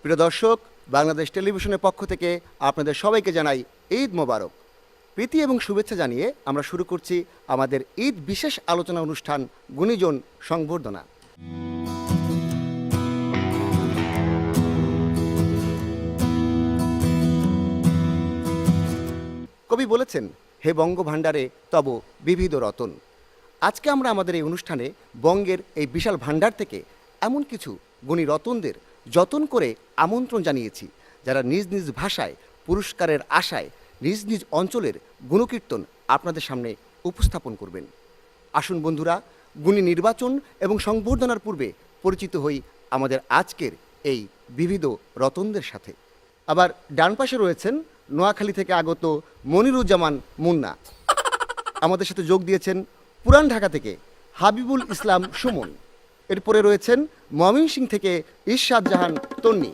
প্রিয় দর্শক, বাংলাদেশ টেলিভিশনের পক্ষ থেকে আপনাদের সবাইকে জানাই ঈদ মোবারক। প্রীতি এবং শুভেচ্ছা জানিয়ে আমরা শুরু করছি আমাদের ঈদ বিশেষ আলোচনা অনুষ্ঠান গুণীজন সংবর্ধনা। কবি বলেছেন, হে বঙ্গভাণ্ডারে তব বিবিধ রতন। আজকে আমরা আমাদের এই অনুষ্ঠানে বঙ্গের এই বিশাল ভাণ্ডার থেকে এমন কিছু গুণী রতনদের যতন করে আমন্ত্রণ জানিয়েছি, যারা নিজ নিজ ভাষায় পুরস্কারের আশায় নিজ নিজ অঞ্চলের গুণকীর্তন আপনাদের সামনে উপস্থাপন করবেন। আসুন বন্ধুরা, গুণী নির্বাচন এবং সংবর্ধনার পূর্বে পরিচিত হই আমাদের আজকের এই বিবিধ রতনদের সাথে। আবার ডান পাশে রয়েছেন নোয়াখালী থেকে আগত মনিরুজ্জামান মুন্না। আমাদের সাথে যোগ দিয়েছেন পুরান ঢাকা থেকে হাবিবুল ইসলাম সুমন। এরপরে রয়েছেন ময়মনসিংহ থেকে ইরশাদ জাহান তন্নি।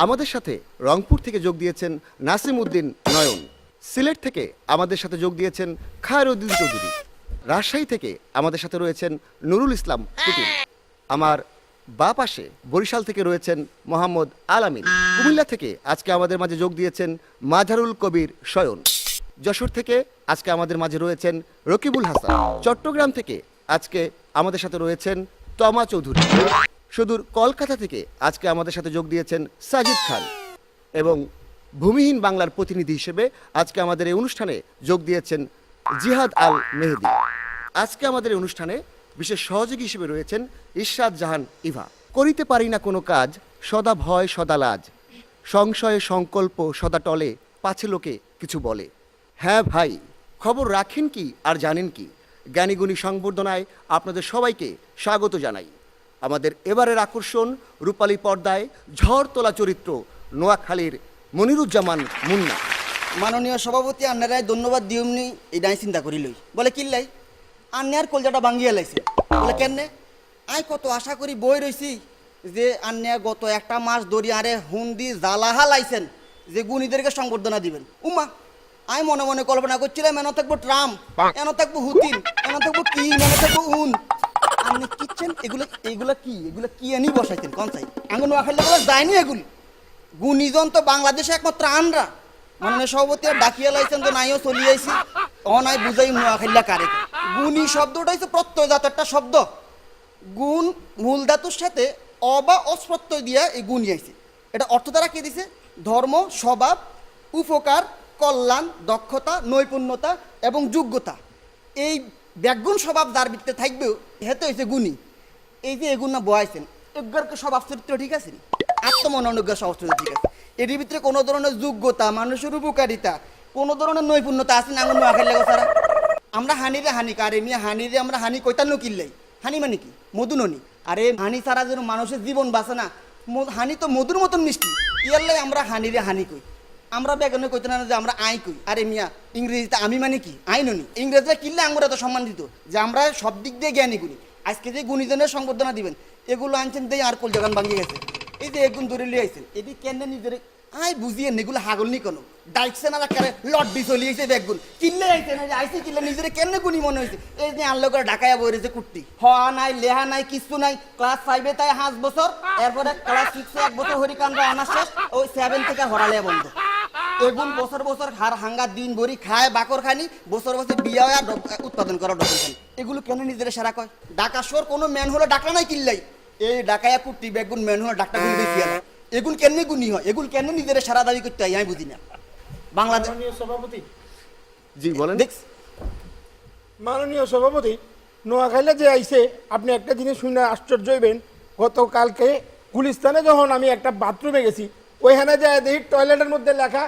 আমাদের সাথে রংপুর থেকে যোগ দিয়েছেন নাসিম উদ্দিন নয়ন। সিলেট থেকে আমাদের সাথে যোগ দিয়েছেন খায়রুদ্দিন চৌধুরী। রাজশাহী থেকে আমাদের সাথে রয়েছেন নুরুল ইসলাম টুটুল। আমার বা পাশে বরিশাল থেকে রয়েছেন মোহাম্মদ আলামিন। কুমিল্লা থেকে আজকে আমাদের মাঝে যোগ দিয়েছেন মাঝারুল কবির শয়ন। যশোর থেকে আজকে আমাদের মাঝে রয়েছেন রকিবুল হাসান। চট্টগ্রাম থেকে আজকে আমাদের সাথে রয়েছেন তমা চৌধুরী। সুদূর কলকাতা থেকে আজকে আমাদের সাথে যোগ দিয়েছেন সাজিদ খান। এবং ভূমিহীন বাংলার প্রতিনিধি হিসেবে আজকে আমাদের এই অনুষ্ঠানে যোগ দিয়েছেন জিহাদ আল মেহেদি। আজকে আমাদের এই অনুষ্ঠানে বিশেষ সহযোগী হিসেবে রয়েছেন ইরশাদ জাহান ইভা। করিতে পারি না কোনো কাজ, সদা ভয় সদা লাজ, সংশয়ে সংকল্প সদা টলে, পাছে লোকে কিছু বলে। হ্যাঁ ভাই, খবর রাখেন কি আর জানেন কি, জ্ঞানীগুণী সংবর্ধনায় আপনাদের সবাইকে স্বাগত জানাই। আমাদের এবারের আকর্ষণ রূপালী পর্দায় ঝড় তোলা চরিত্র নোয়াখালীর মনিরুজ্জামান মুন্না। মাননীয় সভাপতি আন্নারায় ধন্যবাদ দিউমনি এই নাই চিন্তা করিলই বলে কিল্লাই আন্যার কলজাটা ভাঙ্গিয়া লাইছে বলে কেনে আই কত আশা করি বই রইছি যে আন্যা গত একটা মাস ধরি আরে হুন্দি জালাহা লাইছেন যে গুণীদেরকে সংবর্ধনা দিবেন। উমা আমি মনে মনে কল্পনা করছিলাম এন থাকবো ট্রাম্প, এন থাকবো হুতিন, এন থাকবো কি, এন থাকবো উন। আপনি কিচ্ছেন এগুলো কি এনে বসাইছেন কোন চাই আঙ্গুন নোয়াখালী যায়নি এগুলি। গুণীজন তো বাংলাদেশে একমাত্র আনরা। মাননীয় সভাপতি ডাকিয়া লাইছেন তো নাইও চলি আইছি অনাই বুঝাই নোয়াখাইলা কারে। গুণী শব্দটা হচ্ছে প্রত্যয়জাত একটা শব্দ। গুণ মূল ধাতুর সাথে অ বা অস্প্রত্যয় দিয়া এই গুণ আইছে। এটা অর্থ দ্বারা কি দিছে? ধর্ম, স্বভাব, উপকার, কল্যাণ, দক্ষতা, নৈপুণ্যতা এবং যোগ্যতা। এই ব্যাগুণ স্বভাব যার ভিতরে থাকবেও হেতে হয়েছে গুণী। এই যে এগুণ না বয়াইছেন এগুলোকে স্বভাব চরিত্র ঠিক আছে, আত্মমনোজ্ঞ স্বভাব চরিত্র ঠিক আছে। এর ভিতরে কোনো ধরনের যোগ্যতা, মানুষের উপকারিতা, কোনো ধরনের নৈপুণ্যতা আছে না? আঙুন নোয়াখালী লাগো সারা আমরা হানিরে হানি কারে মিয়া হানিরে আমরা হানি কইতান্ন কিনলাই। হানি মানে কি? মধু ননি। আরে হানি ছাড়া যেন মানুষের জীবন বাঁচে না। হানি তো মধুর মতন মিষ্টি, ইয়ারলাই আমরা হানিরে হানি কই। আমরা বেগানে কইতে না যে আমরা আই কই। আরে মিয়া ইংরেজিতে আমি মানে কি? আই ননি। ইংরেজিতে কিনলে আমরা এত সম্মান দিত যে আমরা সব দিক দিয়ে জ্ঞানী গুণী। আজকে যে গুণীজনের সংবর্ধনা দিবেন এগুলো আনছেন দিয়ে আর কল জাগান ভাঙিয়ে গেছে। এই যে এগুন ধরে লিয়ে আইছেন এটি কেন নিজের আই বুঝিয়ে এগুলো হাগল নি কোনো ডাইকছে না কারে লড্ডি চলিয়েছে বেগুন কিনলে আইছে না আইসি কিনলে নিজের কেন গুণী মনে হয়েছে। এই যে আনলো করে ঢাকায় বইরেছে কুর্তি হওয়া নাই লেহা নাই কিছু নাই। ক্লাস 5-এ তাই 5 বছর, এরপরে ক্লাস 6-এ 1 বছর হরিকান্ড অনার্স শেষ, ওই 7 থেকে হরালিয়া বন্ধ। এগুন বছর বছর হাঙ্গা দিন ভরি খায় বাকর খানি, বছর বছর বিয়া হয় উৎপাদন করা ডবল খানি। এগুলো কেন নিজের সারা কয়? ঢাকা শহর কোনো ম্যান হলে ডাকলা নাই কিনলাই। এই ডাকায়া কুর্তি বেগুন ম্যান হলে ডাক্তার গুণ বেশি আলা। এগুলো কেন গুণী হয়? এগুলো কেন নিজের সারা দাবি করতে হয় আমি বুঝি না। বাংলাদেশ সভাপতি জি বলেন। দেখ মাননীয় সভাপতি নোয়াখালী যে আইছে আপনি একটা জিনিস শুনে আশ্চর্য হইবেন। গতকালকে গুলিস্তানে যখন আমি একটা বাথরুমে গেছি ওইখানে যায় দেখি টয়লেটের মধ্যে লেখা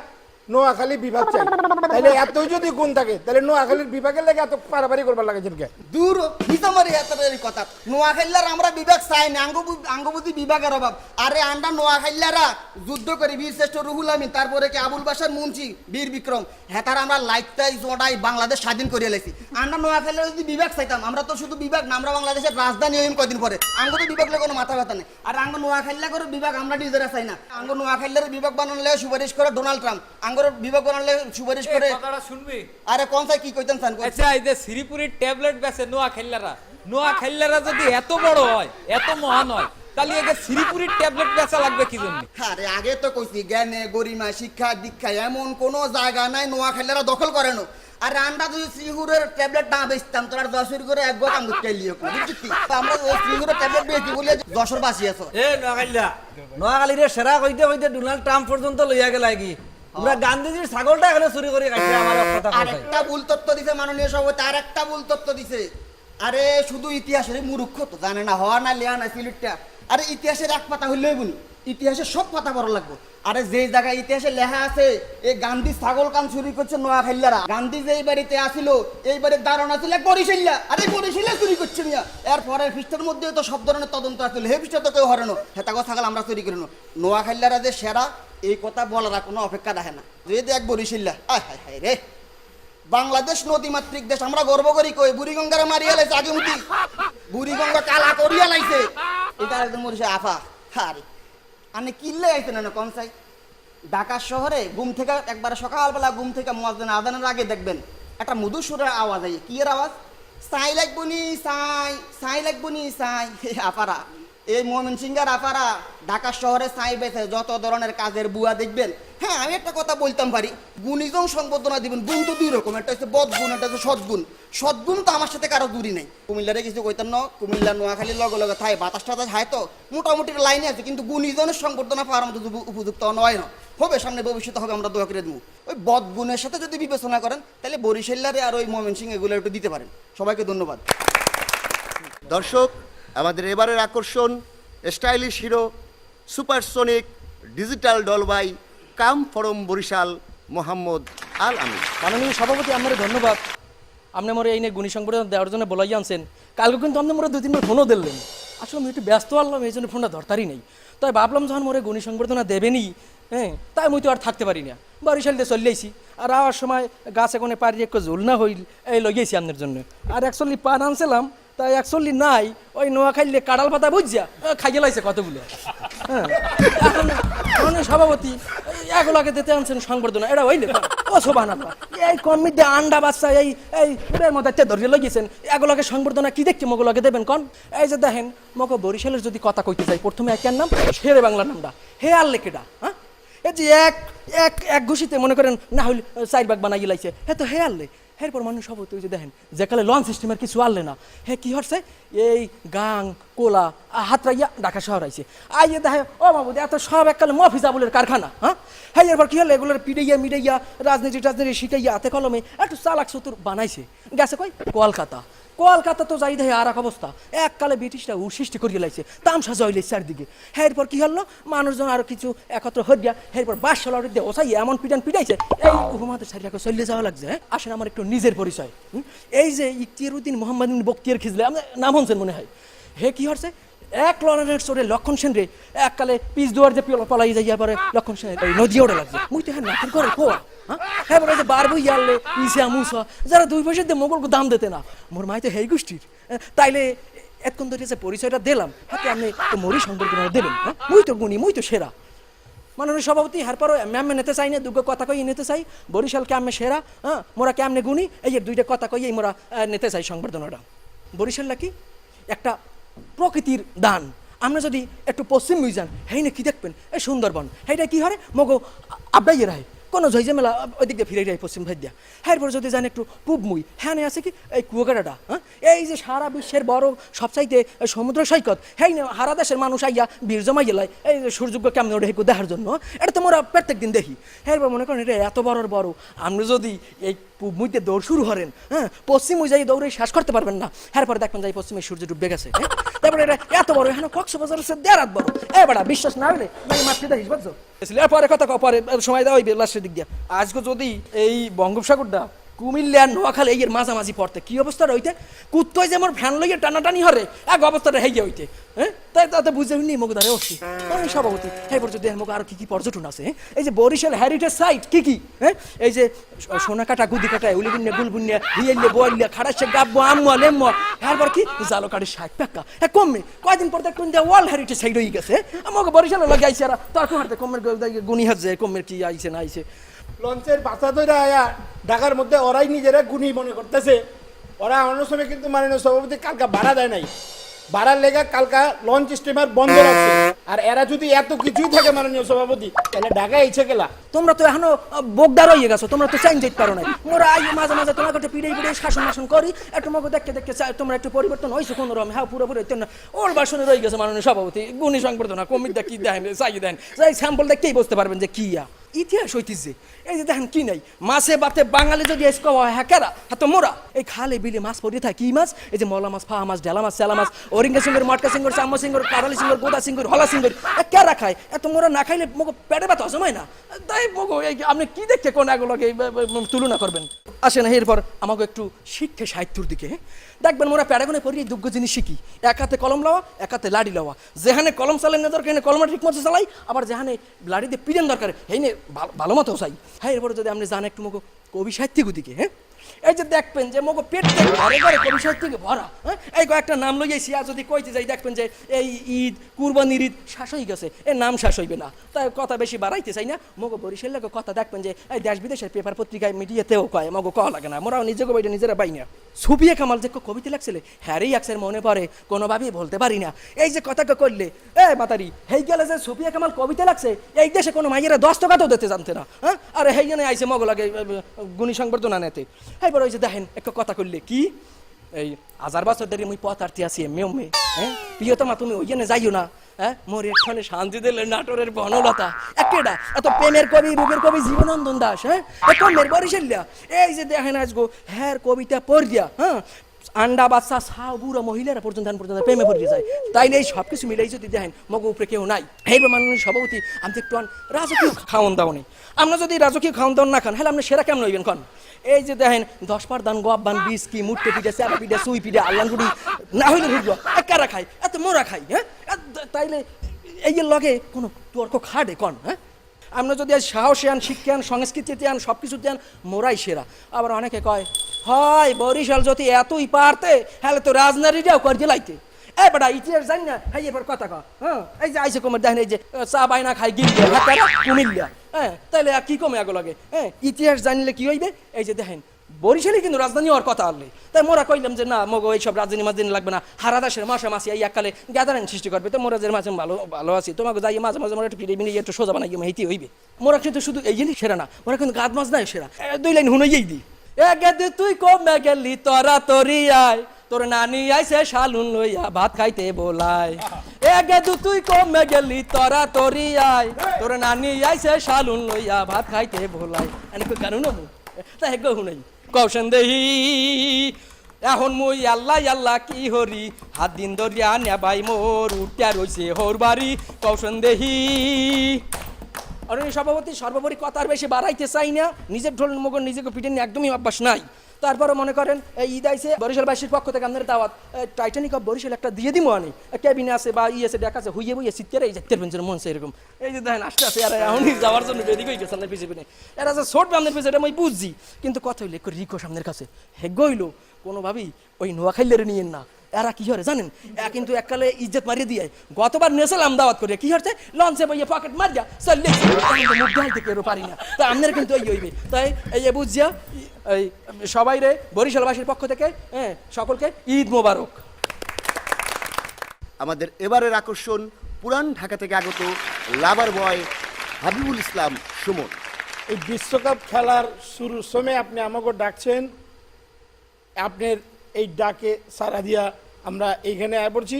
নোয়াখালী বিভাগ চাই। তাহলে এতই যদি গুণ থাকে তাহলে নোয়াখালীর বিভাগের লেগে এত পারাপারি করবার লাগে যেন দূর হিসামারি এত কথা। নোয়াখাইলার আমরা বিভাগ চাই না, আঙ্গবুদ্ধি বিভাগের অভাব। আরে আমরা নোয়াখাইলারা যুদ্ধ করি বীর শ্রেষ্ঠ রুহুল আমিন, তারপরে কি আবুল বাসার মুন্সি বীর বিক্রম হেতার আমরা লাইফটাই জোড়াই বাংলাদেশ স্বাধীন করিয়ে লাইছি। আমরা নোয়াখাইলার যদি বিভাগ চাইতাম আমরা তো শুধু বিভাগ না আমরা বাংলাদেশের রাজধানী হইম কদিন পরে। আঙ্গ তো বিভাগ কোনো মাথা ব্যথা নেই। আর আঙ্গ নোয়াখাইলা করে বিভাগ আমরা নিজেরা চাই না। আঙ্গ নোয়াখাইলার বিভাগ বানালে সুপারিশ করে ডোনাল্ড ট্রাম্প, আঙ্গর বিভাগ বানালে সুপারিশ করে কথাটা শুনবি। আরে কোন চাই কি কইতেন চান? আচ্ছা এই যে শ্রীপুরের ট্যাবলেট বেচে নোয়াখালীরা যদি এত বড় হয় এত মহান হয় তাহলে একে শ্রীপুরির ট্যাবলেট বেচা লাগবে কি জন্য? আরে আগে তো কইছি জ্ঞানে গরিমা শিক্ষা দীক্ষা এমন কোনো জায়গা নাই নোয়াখালীরা দখল করে না। আর আমরা যদি শ্রীহুরের ট্যাবলেট না বেচতাম তোর দশের করে এক কাম করতে লিও বুঝছিস? আমরা শ্রীহুরের ট্যাবলেট বেচি বলে যশোর বাসি আছো। এ নোয়াখালীরে সেরা কইতে কইতে ডোনাল্ড ট্রাম্প পর্যন্ত লইয়া গেল কি আমরা গান্ধীজির ছাগলটা এখানে চুরি করে খাইছে আমার কথা আর একটা ভুল তথ্য দিছে মাননীয় সভাপতি, আর একটা ভুল তথ্য দিছে। আরে শুধু ইতিহাসের মূর্খ তো জানে না হওয়া না লিয়া না সিলেটটা। আরে ইতিহাসের এক পাতা হইলেই বলি, ইতিহাসের সব পাতা বড় লাগবে। আরে যে জায়গায় ইতিহাসে লেখা আছে এই গান্ধী ছাগল কান চুরি করছে নোয়াখালীরা, গান্ধী যে এই বাড়িতে আসিল এই বাড়ির দারণ আছিল বরিশাল্লা, আরে বরিশাল্লা চুরি করছে মিয়া। এর পরের পৃষ্ঠার মধ্যে তো সব ধরনের তদন্ত আসছিল, হে পৃষ্ঠা তো কেউ হরেনো হেতা কথা আমরা চুরি করিনো। নোয়াখালীরা যে সেরা এই কথা বলার কোনো অপেক্ষা রাখে না। যদি এক বরিশাল্লা আয় হায় হায় রে, বাংলাদেশ নদীমাতৃক দেশ, আমরা গর্ব করি কই বুড়িগঙ্গারে মারিয়া লাইছে আগে মুটি, বুড়িগঙ্গা কালা করিয়া লাইছে। এটা একদম মরিছে আফা। আরে আপনি কিনলে আইছেন না কোন সাই? ঢাকা শহরে ঘুম থেকে একবার সকালবেলা ঘুম থেকে মুয়াজ্জিন আযানের আগে দেখবেন একটা মধুর সুরের আওয়াজ আই। কি এর আওয়াজ? সাই লাগবনি সাই, সাই লাগবনি সাই। আপারা এই ময়মনসিংহের আপারা ঢাকা শহরে সাই বেছে যত ধরনের কাজের বুয়া দেখবেন। হ্যাঁ আমি একটা কথা বলতাম পারি, গুণীজন সংবর্ধনা দিবেন। গুণ তো দুই রকম, একটা হচ্ছে বদগুণ, একটা হচ্ছে সদ্গুণ। সদ্গুণ তো আমার সাথে কারো দূরই নেই। কুমিল্লারে কিছু কইতাম না, কুমিল্লা নোয়াখালীর লগে লগে থাই বাতাস টাতাস হায় তো মোটামুটি লাইনে আছে, কিন্তু গুণীজনের সংবর্ধনা পাওয়ার মতো উপযুক্ত নয় না। হবে সামনে ভবিষ্যতে হবে, আমরা দোয়া করে দেবো। ওই বদগুণের সাথে যদি বিবেচনা করেন তাহলে বরিশাল্লারে আর ওই ময়মনসিংহ এগুলো একটু দিতে পারেন। সবাইকে ধন্যবাদ। দর্শক, আমাদের এবারের আকর্ষণ স্টাইলিশ হিরো সুপারসোনিক ডিজিটাল ডলবাই কাম ফরম বরিশাল মোহাম্মদ আল আমিন। মাননীয় সভাপতি আপনার ধন্যবাদ। আপনি আমার এই নিয়ে গুণী সংবর্ধনা দেওয়ার জন্য বলাই আনছেন। কালকে কিন্তু আপনি মোরে 2-3বার ফোনও দিলেন। আসলে আমি একটু ব্যস্ত আনলাম, এই জন্য ফোনটা ধরতারই নেই। তাই ভাবলাম যখন মোরে গুণী সংবর্ধনা দেবেনি, হ্যাঁ তাই মুই তো আর থাকতে পারি না, বরিশাল দিয়ে চলে আইছি। আর আওয়ার সময় গাছে কোনে পারি একটু ঝোল না হইল এই লইয়েছি আপনার জন্য। আর অ্যাকচুয়ালি পান আনছিলাম তাই অ্যাকচুয়ালি নাই, ওই নোয়া খাইলে কাঁড়াল পাতা বুঝছা খাইয়ে লাইছে কতগুলো। হ্যাঁ এখন মাননীয় সভাপতি এগুলোকে দিতে আনছেন সংবর্ধনা, এটা হইলে ও শোভানা এই কমিটি আন্ডা বাচ্চা এই এই পুরের মধ্যে ধরিয়ে লাগিয়েছেন, এগুলোকে সংবর্ধনা কি দেখছি মগুলোকে দেবেন কন? এই যে দেখেন মকে বরিশালের যদি কথা কইতে যাই, প্রথমে একের নাম শেরে বাংলার নামটা হে আর লেকেডা। হ্যাঁ এই যে এক এক এক ঘুষিতে মনে করেন না হইলে 4 ভাগ বানাই লাইছে, হ্যাঁ তো হে আনলে। এরপর মানুষ সভাপতি ওই যে দেখেন যেকালে লঞ্চ সিস্টেমের কিছু আনলে না, হ্যাঁ কি হচ্ছে এই গাং কোলা হাতরাইয়া ঢাকা শহর আইছে। আইয়ে দেখে ও মামুদি এত সব এককালে মফিজাবুলের কারখানা। হ্যাঁ হ্যাঁ এরপর কি হলো এগুলোর পিড়াইয়া মিডাইয়া রাজনীতি টাজনীতি শিখাইয়া হাতে কলমে একটু চালাক চতুর বানাইছে। গেছে কই কলকাতা, কলকাতা তো যাই দেখে আর এক অবস্থা, এককালে ব্রিটিশরা সৃষ্টি করিয়ে লাইছে তামসা জয়লে চারদিকে। হ্যাঁ এরপর কি হলো মানুষজন আরো কিছু একত্র হইয়া এরপর 22 সালের দিয়ে ওসাই এমন পিটান পিটাইছে এই উপমহাদেশ সারিয়াকে চলে যাওয়া লাগছে। হ্যাঁ আসেন আমার একটু নিজের পরিচয়। এই যে ইখতিয়ারউদ্দিন মোহাম্মদ বখতিয়ার খিজলে আপনার নাম শুনছেন মনে হয়। হে কি হচ্ছে এক লনের চোরে লক্ষণ সেন রে এককালে পিস দুয়ার যে পলাই যাইয়া পরে লক্ষণ সেন নদী ওড়ে লাগছে মুই তো হ্যাঁ নাকের করে কোয়া। হ্যাঁ বলে যে বারবো ইয়ারলে ইসা মুসা যারা 2 পয়সা দিয়ে মোগলকে দাম দিতে না, মোর মাই তো হেই গোষ্ঠীর। তাইলে এতক্ষণ ধরে যে পরিচয়টা দিলাম হাতে আপনি তো মোরই সংবর্ধনা দেবেন। হ্যাঁ মুই তো গুণী, মুই তো সেরা। মাননীয় সভাপতি হারপারও আমি নিতে চাই না, দুটো কথা কই নিতে চাই বরিশালকে আমি সেরা, হ্যাঁ মোরা কেমনে গুণী এই 2টা কথা কই মোরা নিতে চাই সংবর্ধনাটা। বরিশালটা কি একটা প্রকৃতির দান। আমরা যদি একটু পশ্চিম যান হেই না কি দেখবেন এই সুন্দরবন, সেইটা কি হয় মগো আবডাইয়ে রায় কোনো ঝইঝামেলা ওই দিক দিয়ে ফিরে যায় পশ্চিম ভাই দিয়া। এরপর যদি জান একটু পূবমুই হ্যাঁ আছে কি এই কুয়াকাটাটা। হ্যাঁ এই যে সারা বিশ্বের বড় সবচাইতে সমুদ্র সৈকত, হ্যাঁ না হারা দেশের মানুষ আইয়া বীর জমাই গেলায় এই যে সূর্য কেমন ওঠে একটু দেখার জন্য, এটা তো মোরা প্রত্যেক দিন দেখি। এরপর মনে করেন এটা এত বড় আপনি যদি এই পূবমুইতে দৌড় শুরু করেন, হ্যাঁ পশ্চিম যাই দৌড়ে শেষ করতে পারবেন না। এরপর দেখবেন যাই পশ্চিমে সূর্য ডুবে গেছে। তারপরে এটা এত বড় এখানে কক্সবাজার হচ্ছে 1.5 বড়। এ বেড়া বিশ্বাস না হলে মাতৃ দেখিস বুঝছো। এরপরে কথা পরে সময় দেওয়া হইবে লাস্টের দিক দিয়া। আজকে যদি এই বঙ্গোপসাগরটা কুমিল্লা নোয়াখালী এর মাঝামাঝি পড়তে কি অবস্থা হইতে কুত্তই যে আমার ফ্যান লইয়ে টানাটানি হরে এক অবস্থাটা হেগে হইতে। হ্যাঁ তাই তাতে বুঝে নি মুখদারে অবশ্যই সভাপতি। এরপর যদি মুখ আরো কি পর্যটন আছে, এই যে বরিশাল হেরিটেজ সাইট কি হ্যাঁ এই যে সোনাকাটা গুদিকাটা উলিগুন্যা গুলগুন্যা হিয়াইলে বইলে খাড়াচ্ছে গাব্বো আম্মা লেম্মা। এরপর কি জালকাড়ি 60 টাকা। হ্যাঁ কমে কয়দিন পর দেখুন যে ওয়ার্ল্ড হেরিটেজ সাইট হয়ে গেছে। আমাকে বরিশালে লাগে আইছে আর তার কমাতে কমের গুনি হাজে কমের কি আইছে না আইছে। লঞ্চের বাচ্চা ধরে আয়া ঢাকার মধ্যে ওরাই নিজেরা গুণী মনে করতেছে। ওরা অন্য সময় কিন্তু মাননীয় সভাপতি কালকে ভাড়া দেয় নাই, ভাড়ার লেগা কালকা লঞ্চ স্টিমার বন্ধ রাখছে। আর এরা যদি এত কিছুই থাকে মাননীয় সভাপতি, তাহলে ঢাকায় ইচ্ছে গেলা। তোমরা তো এখনো বোগদার হয়ে গেছো, তোমরা তো চেঞ্জ যেতে পারো না। মোরা আই মাঝে মাঝে তোমাকে একটু পিড়ে পিড়ে শাসন শাসন করি, একটু মগে দেখতে দেখতে তোমরা একটু পরিবর্তন হয়েছে কোনো রকম। হ্যাঁ পুরোপুরি না ওর বাসনে রয়ে গেছে মাননীয় সভাপতি। গুণী সংবর্ধনা কমিটি কি দেন চাই দেন, যাই স্যাম্পল দেখতেই বুঝতে পারবেন যে কি ইতিহাস ঐতিহ্যে। এই যে দেখেন কি নাই মাছে বাতে বাঙালি যদি এসকা হয় হ্যাঁ কেরা হ্যাঁ তো মোরা এই খালে বিলে মাছ পড়ে থাকে। কি মাছ? এই যে মলা মাছ, ফাহা মাছ, ঢেলা মাছ, চেলা মাছ, অরিঙ্গা সিঙ্গর, মটকা সিঙ্গর, চাম্মা সিঙ্গর, কারালি সিঙ্গর, গোদা সিঙ্গর, হলা সিঙ্গর, কেরা খায়? এত মোরা না খাইলে মগো পেটে ব্যথা হজম হয় না। তাই মগো আপনি কি দেখতে কোন এগুলোকে তুলনা করবেন? আসেন এরপর আমাকে একটু শিক্ষা সাহিত্যর দিকে দেখবেন। মোরা প্যারাগনে পড়ি দুগ্গ জিনিস শিখি, এক হাতে কলম লওয়া, এক হাতে লাড়ি লওয়া। যেখানে কলম চালান না দরকার কলমটা ঠিক মতো চালাই, আবার যেখানে লাড়ি দিয়ে পিড়েন দরকার এই নে ভালো মতো চাই। হ্যাঁ এরপরে যদি আপনি জানেন একটু মগো কবি সাহিত্যিক দিকে, হ্যাঁ এই যে দেখবেন যে মগো পেট ঘরে ঘরে কবি সাহিত্যিকে ভরা। হ্যাঁ এই কয়েকটা নাম লইয়াছি, আর যদি কইতে যাই দেখবেন যে এই ঈদ কুরবানির ঈদ শ্বাস হয়ে গেছে, এর নাম শ্বাস হইবে না। তাই কথা বেশি বাড়াইতে চাই না। মগো বরিশাল লাগে কথা দেখবেন যে এই দেশ বিদেশের পেপার পত্রিকায় মিডিয়াতেও কয়, মগো কওয়া লাগে না। মোরাও নিজেকে বইটা নিজেরা পাই না। সুফিয়া কামাল যে কবিতা লাগছিলে হ্যারেই আকসের মনে পড়ে, কোনোভাবেই বলতে পারি না। এই যে কথাকে করলে মাতারি হেই গেলে যে সুফিয়া কামাল কবিতা লাগছে, এই দেশে কোনো মাইয়েরা 10 টাকাতেও দিতে জানতে না। হ্যাঁ আরে হেই জন্য আইসে মগো লাগে গুণী সংবর্ধনা নেতে। এইবার ওই যে দেখেন একটা কথা করলে কি এই 1000 বছর ধরে মুই পথ আরতি আছি মেয়ে। হ্যাঁ প্রিয়তমা তুমি ওই জন্য যাইও না। হ্যাঁ মোর এখানে শান্তি দিলে নাটোরের বনলতা একেটা এত প্রেমের কবি রূপের কবি জীবনন্দন দাস। হ্যাঁ মেয়ের বরিশাল্লা এই যে দেখেন আজগো হ্যাঁ কবিতা পড়িয়া হ্যাঁ আন্ডা বাচ্চা সাউ বুড়ো মহিলারা পর্যন্ত প্রেমে পড়ে যায়। তাইলে এই সব কিছু মিলাই যদি দেখেন মগ উপরে কেউ নাই। এই মাননীয় সভাপতি আমি একটু রাজকীয় খাওয়ান দাও নেই। আমরা যদি রাজকীয় খাওয়ান দাওয়ান না খান হলে আপনি সেরা কেমন হইবেন কন? এই যে দেখেন 10 পার দান গোয়াব বান বিস্কি মুট্টে পিঠা চাপা পিঠা সুই পিঠা আল্লানগুড়ি না হইলে ঢুকবো কারা খাই এত মোরা খাই। হ্যাঁ তাইলে এই যে লগে কোনো তর্ক খাটে কন? হ্যাঁ আমরা যদি আজ সাহসে আন শিক্ষা আন সংস্কৃতিতে আন সব কিছুতে আন মোরাই সেরা। আবার অনেকে কয় হয় বরিশাল যদি এতই পারতে হলে তো রাজনারীটাও করে লাইতে। এই বেটা ইতিহাস জানি না। হ্যাঁ এবার কথা কয় হ্যাঁ এই যে আইসে কমের দেখেন এই যে চা বাইনা খাই গিললে কুমিল্লা। হ্যাঁ তাইলে আর কি কমে আগে লাগে? হ্যাঁ ইতিহাস জানলে কি হইবে? এই যে দেখেন বরিশালে কিন্তু রাজধানী হওয়ার কথা আনলে, তাই মোরা কইলাম যে না মগো এইসব রাজধানী মাঝদিন লাগবে না, হারা দাসের মাসে মাসি এই এককালে গ্যাদারিং সৃষ্টি করবে। তো মোরা যে মাঝে ভালো ভালো আছি তোমাকে যাই মাঝে মাঝে মোরা একটু ফিরে মিনিয়ে একটু সোজা বানাই হেঁটে হইবে। মোরা কিন্তু শুধু এই জিনিস সেরা না, মোরা কিন্তু গাদ মাছ নাই সেরা। 2 লাইন হুনইয়েই দি এ তুই কমে গেলি তোরা তরি আয়, তোর নানি আইসে শালুন লইয়া ভাত খাইতে বলাই। তুই কমে গেলি তোরা তরি আয়, তোর নানি আইসে শালুন লইয়া ভাত খাইতে বলাই। এনেক গানু নবু তাই গো হুনাই কৌশন দেহি এখন মুই আল্লাহ আল্লাহ কি হরি হাত দিন দরিয়া নেবাই মোর উঠিয়া রইছে হোর বাড়ি কৌশন দেহি। সভাপতি সর্বোপরি কথার বেশি বাড়াইতে চাই না। নিজের ঢোল মগর নিজেকে পিটে নিয়ে একদমই অভ্যাস নাই। তারপরে মনে করেন এই ঈদ আইসে বরিশালবাসীর পক্ষ থেকে আপনাদের দাওয়াত টাইটানিক অফ বরিশাল একটা দিয়ে দিব আনি ক্যাবিনে আছে বা আছে দেখা আছে হুইয়ে বুইয়ে শীতকালে এই যাতে পেনছেন মন এরকম। এই যে দেখেন আসতে আসে আর এখনই যাওয়ার জন্য রেডি হয়ে গেছে আপনার পিছিয়ে এরা যে ছোট আপনার পিছিয়ে এটা আমি বুঝছি, কিন্তু কথা হইলে রিকো সামনের কাছে হে গইল কোনোভাবেই ওই নোয়াখাইলের নিয়েন না। এরা কি হরে জানেন কিন্তু এককালে ইজ্জত মারিয়ে দিয়ে গতবার নেছিলাম দাওয়াত করে কি হচ্ছে লঞ্চে বইয়ে পকেট মারিয়া চললে মুখ ঢালতে কেউ পারি না। তাই আপনার কিন্তু এই হইবে। তাই এই বুঝিয়া এই সবাই রে বরিশালবাসীর পক্ষ থেকে সকলকে ঈদ মোবারক। আমাদের এবারের আকর্ষণ পুরান ঢাকা থেকে আগত লাভার বয় হাবিবুল ইসলাম সুমন। এই বিশ্বকাপ খেলার শুরুর সময় আপনি আমাকে ডাকছেন, আপনার এই ডাকে সাড়া দিয়া আমরা এইখানে আয় পড়ছি।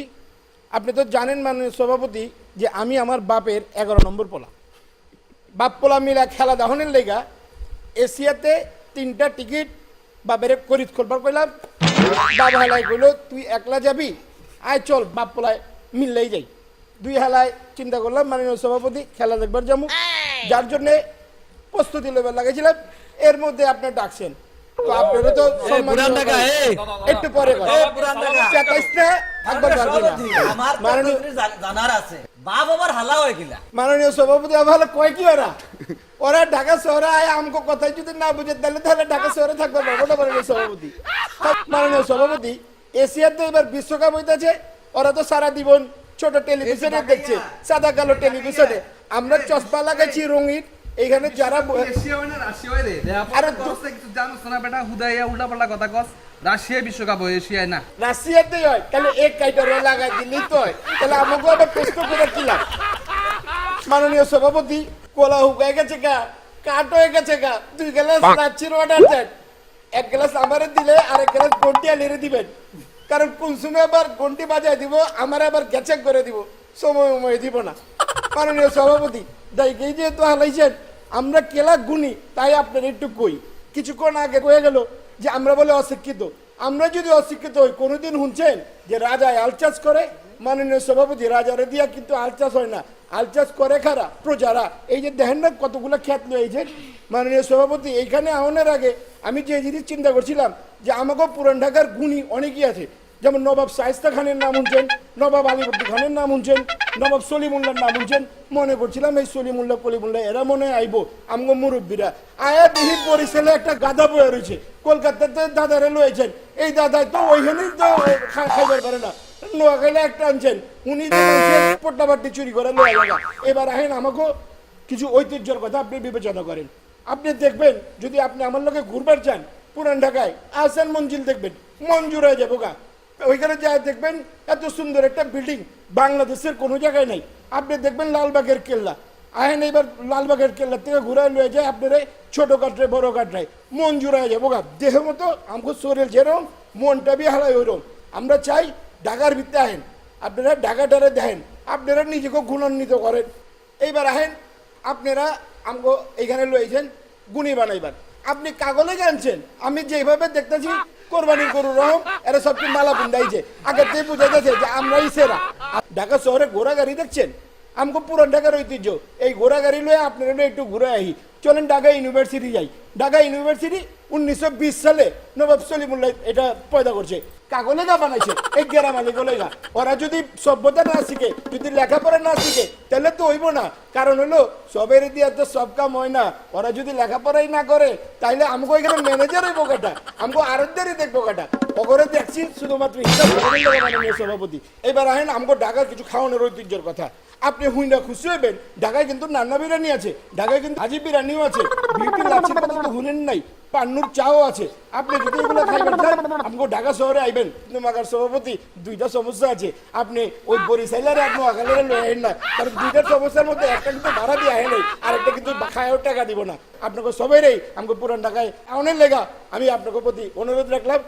আপনি তো জানেন মাননীয় সভাপতি যে আমি আমার বাপের 11 নম্বর পোলা। বাপ পোলা মিলা খেলা দাহনের লেগা এশিয়াতে 3টা টিকিট বাপের করিত করবার কইলাম। বাপ হালাই কইল তুই একলা যাবি, আয় চল বাপ পোলায় মিললেই যাই। 2 হালায় চিন্তা করলাম মাননীয় সভাপতি খেলা দেখবার যাবো, যার জন্যে প্রস্তুতি লেবার লাগাইছিলাম। এর মধ্যে আপনি ডাকছেন, তো আপনারও তো একটু পরে মাননীয় সভাপতি আমার কয় কি ওরা ঢাকা শহরে আয় আমাকে কথাই যদি না বুঝে তাহলে ঢাকা শহরে থাকবে না মাননীয় সভাপতি। মাননীয় সভাপতি এশিয়াতে এবার বিশ্বকাপ হইতেছে, ওরা তো সারা জীবন ছোট টেলিভিশনে দেখছে, সাদা কালো টেলিভিশনে। আমরা চশমা লাগাইছি রঙিন, এইখানে যারা এশিয়া হয় না রাশিয়া হয় রে আরে আরে কিছু জানোস না বেটা হুদাইয়া উল্টাপাল্টা কথা কস রাশিয়া বিশ্বকাপ হয় এশিয়ায় না রাশিয়াতেই হয় তাহলে এক কাইটারে লাগাই দিলেই তো হয় তাহলে আমাকে আবার প্রশ্ন করে কি লাভ মাননীয় সভাপতি কোলা হুকায় গেছে গা কাট হয়ে গেছে গা 2 গ্লাস রাচ্ছির অর্ডার দেন 1 গ্লাস আমারে দিলে আর 1 গ্লাস গন্টি আলিরে দিবেন কারণ কোন সময় আবার গন্টি বাজায় দিব আমার আবার গেছে করে দিব সময় দিব না মাননীয় সভাপতি দাইকেই যেহেতু হালাইছেন আমরা কেলা গুণী তাই আপনার একটু কই কিছুক্ষণ আগে হয়ে গেল যে আমরা বলে অশিক্ষিত আমরা যদি অশিক্ষিত হই কোনোদিন শুনছেন যে রাজা আলচাষ করে মাননীয় সভাপতি রাজারে দিয়া কিন্তু আলচাষ হয় না আলচাষ করে খারা প্রজারা এই যে দেখেন না কতগুলো খ্যাত লয়েছেন মাননীয় সভাপতি এইখানে আওয়ানোর আগে আমি যে জিনিস চিন্তা করছিলাম যে আমাকেও পুরান ঢাকার গুণী অনেকই আছে যেমন নবাব শায়েস্তা খানের নাম শুনছেন নবাব আলীবর্দী খানের নাম শুনছেন নবাব সলিমুল্লার নাম শুনছেন মনে করছিলাম এই সলিমুল্লাহ কলিমুল্লাহ এরা মনে হয় আইব আমগো মুরব্বীরা আয়া দেখি বরিশালে একটা গাধা বয়ে রয়েছে কলকাতাতে দাদারে লয়েছেন এই দাদা তো ওইখানেই তো খাইবার পারে না নোয়াখালী একটা আনছেন উনি পট্টাবাটি চুরি করে লয়ে গেল এবার আহেন আমাকে কিছু ঐতিহ্যের কথা আপনি বিবেচনা করেন আপনি দেখবেন যদি আপনি আমার লোকে ঘুরবার চান পুরান ঢাকায় আহসান মঞ্জিল দেখবেন মঞ্জুর হয়ে যাবো গা ওইখানে যা দেখবেন এত সুন্দর একটা বিল্ডিং বাংলাদেশের কোনো জায়গায় নাই আপনি দেখবেন লালবাগের কেল্লা আহেন এবার লালবাগের কেল্লা থেকে ঘুরায় লয়ে যায় আপনারা ছোট কাটরায় বড় কাটরায় মঞ্জুর হয়ে যাবো গা দেহ মতো আমাকে শরীর যেরকম মনটা বি হারায় ওইরকম আমরা চাই ঢাকার ভিত্তে আহেন আপনারা ঢাকাটারে দেখেন আপনারা নিজেকে গুণান্বিত করেন এইবার আহেন আপনারা আমাকে এইখানে লয়েছেন গুণী বানাইবার আপনি কাগলে জানছেন আমি যেভাবে দেখতেছি কোরবানির গরু রহম এরা সবকে মালা বুন্দাইছে আগে থেকে বুঝা গেছে যে আমরাই সেরা ঢাকা শহরে ঘোড়া গাড়ি দেখছেন আমাকে পুরান ঢাকার ঐতিহ্য এই ঘোড়া গাড়ি লয়ে আপনারা একটু ঘুরে আহি চলেন ঢাকা ইউনিভার্সিটি যাই ঢাকা ইউনিভার্সিটি 1920 সালে নবাব সলিমুল্লাহ এটা পয়দা করছে কাগলেগা বানাইছে এই গেরামালি গলেগা ওরা যদি সভ্যতা না শিখে যদি লেখাপড়া না শিখে তাহলে তো হইব না কারণ হলো সবের দিয়া তো সব কাম হয় না ওরা যদি লেখাপড়াই না করে তাইলে আমাকে এখানে ম্যানেজার হইব কাটা আমাকে আরোদ্দারই দেখবো কাটা ওগরে দেখছি শুধুমাত্র হিসাব মাননীয় সভাপতি এবার আহেন আমাকে ঢাকার কিছু খাওয়ানোর ঐতিহ্যের কথা আপনি হুইনা খুশি হইবেন ঢাকায় কিন্তু নান্না বিরিয়ানি আছে ঢাকায় কিন্তু হাজি বিরিয়ানিও আছে বিউটি লাচ্ছির কথা তো ভুলেন নাই পান্নুর চাও আছে আপনি যদি এগুলো খাইবেন চান আমাকে ঢাকা শহরে আইবেন কিন্তু মাগার সভাপতি দুইটা সমস্যা আছে আপনি ওই বরিশাইলারে আপনি আগালেরে লয়ে আহেন না কারণ দুইটার সমস্যার মধ্যে একটা কিন্তু ভাড়া দিয়ে আহে নাই আর একটা কিন্তু খায়ও টাকা দিব না আপনাকে সবাইরেই আমাকে পুরান ঢাকায় অনেক লেগা আমি আপনাকে প্রতি অনুরোধ রাখলাম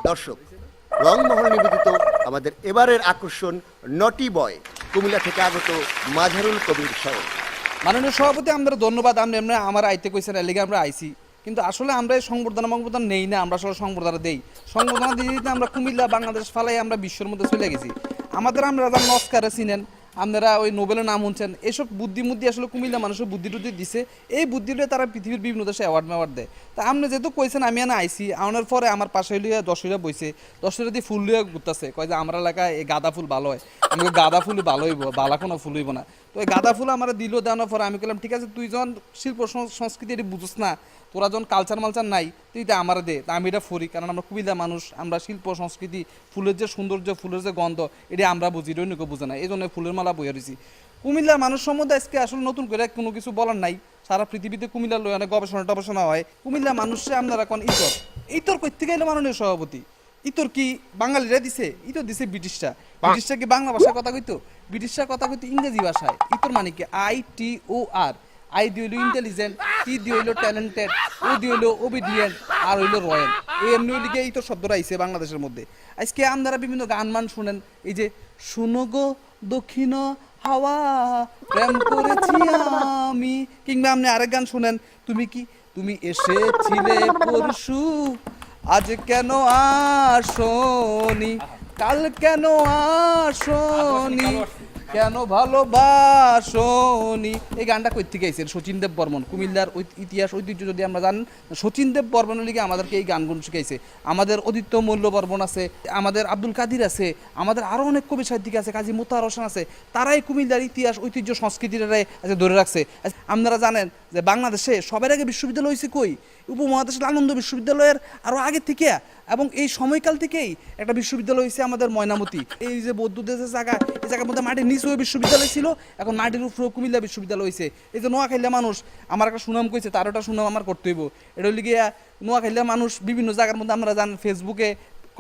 দর্শক রংমহল নিবেদিত আমাদের এবারের আকর্ষণ নটি বয় কুমিল্লা থেকে আগত মাঝারুল কবির সাহেব মাননীয় সভাপতি আমরা ধন্যবাদ আপনি এমনি আমার আইতে কইছেন এর লিগে আমরা আইছি কিন্তু আসলে আমরা এই সংবর্ধনা নেই না আমরা আসলে সংবর্ধনা দেই সংবর্ধনা দিয়ে দিতে আমরা কুমিল্লা বাংলাদেশ ফালাই আমরা বিশ্বের মধ্যে চলে গেছি আমাদের আমরা যারা নস্কারে চিনেন আপনারা ওই নোবেলের নাম শুনছেন এসব বুদ্ধি আসলে কুমিল্লা মানুষের বুদ্ধি টুদ্ধি দিছে এই বুদ্ধিটা তারা পৃথিবীর বিভিন্ন দেশে অ্যাওয়ার্ড দেয় তা আপনি যেহেতু কইছেন আমি এনে আইসি আনার পরে আমার পাশে লিয়ে দশইরা বইছে দশইরা দিয়ে ফুল লিয়ে ঘুরতেছে কয় যে আমার এলাকায় এই গাঁদা ফুল ভালো হয় আমি গাঁদা ফুল ভালো হইব বালা কোনো ফুল হইব না তো এই গাঁদা ফুল আমার দিল দেওয়ার পরে আমি বললাম ঠিক আছে তুই যখন শিল্প সংস্কৃতি এটি বুঝোস না তোরা যখন কালচার মালচার নাই তুই এটা আমার দে তা আমি এটা ফুরি কারণ আমরা কুমিল্লা মানুষ আমরা শিল্প সংস্কৃতি ফুলের যে সৌন্দর্য ফুলের যে গন্ধ এটা আমরা বুঝি রৈনিকে বুঝে না এই জন্য ফুলের মালা বইয়া রয়েছি কুমিল্লার মানুষ সম্বন্ধে আজকে আসলে নতুন করে কোনো কিছু বলার নাই সারা পৃথিবীতে কুমিল্লার লয় অনেক গবেষণা হয় কুমিল্লা মানুষে আপনারা এখন ইতর করতে গেলে মাননীয় সভাপতি ইতর কি বাঙালিরা দিছে ইতর দিছে ব্রিটিশরা কি বাংলা ভাষায় কথা কইতো ব্রিটিশরা কথা কইতো ইংরেজি ভাষায় ইতর মানে কি ITOR আই দি হইলো ইন্টেলিজেন্ট টি দি হইলো ট্যালেন্টেড ও দি হইলো ওবিডিয়েন্ট আর হইলো রয়্যাল এই এমনি লিগে এই তো শব্দটা আইছে বাংলাদেশের মধ্যে আজকে আপনারা বিভিন্ন গান শুনেন এই যে শুনো গো দক্ষিণ হাওয়া প্রেম করেছি আমি কিংবা আপনি আরেক গান শুনেন তুমি এসেছিলে পরশু আজ কেন আসনি কাল কেন আসনি কেন ভালোবাসনি এই গানটা কই থেকে আইছে শচীন দেব বর্মন কুমিল্লার ইতিহাস ঐতিহ্য যদি আমরা জানেন শচীন দেব বর্মনের লিগে আমাদেরকে এই গানগুলো শিখাইছে আমাদের অদিত্য মল্ল বর্মন আছে আমাদের আব্দুল কাদির আছে আমাদের আরো অনেক কবি সাহিত্যিক আছে কাজী মোতাহার হোসেন আছে তারাই কুমিল্লার ইতিহাস ঐতিহ্য সংস্কৃতিটাই ধরে রাখছে আপনারা জানেন যে বাংলাদেশে সবার আগে বিশ্ববিদ্যালয় হয়েছে কই উপমহাদেশের আনন্দ বিশ্ববিদ্যালয়ের আরো আগে থেকে এবং এই সময়কাল থেকেই একটা বিশ্ববিদ্যালয় হয়েছে আমাদের ময়নামতি এই যে বৌদ্ধদের যে জায়গা এই জায়গার মধ্যে মাটির নিচ নিচেও বিশ্ববিদ্যালয় ছিল, এখন মাটির উপরেও কুমিল্লা বিশ্ববিদ্যালয় হয়েছে। এই যে নোয়াখালীর মানুষ আমার একটা সুনাম কইছে, তার একটা সুনাম আমার করতে হইব। এটা হইলে গিয়া নোয়াখালীর মানুষ বিভিন্ন জায়গার মধ্যে আমরা জানেন ফেসবুকে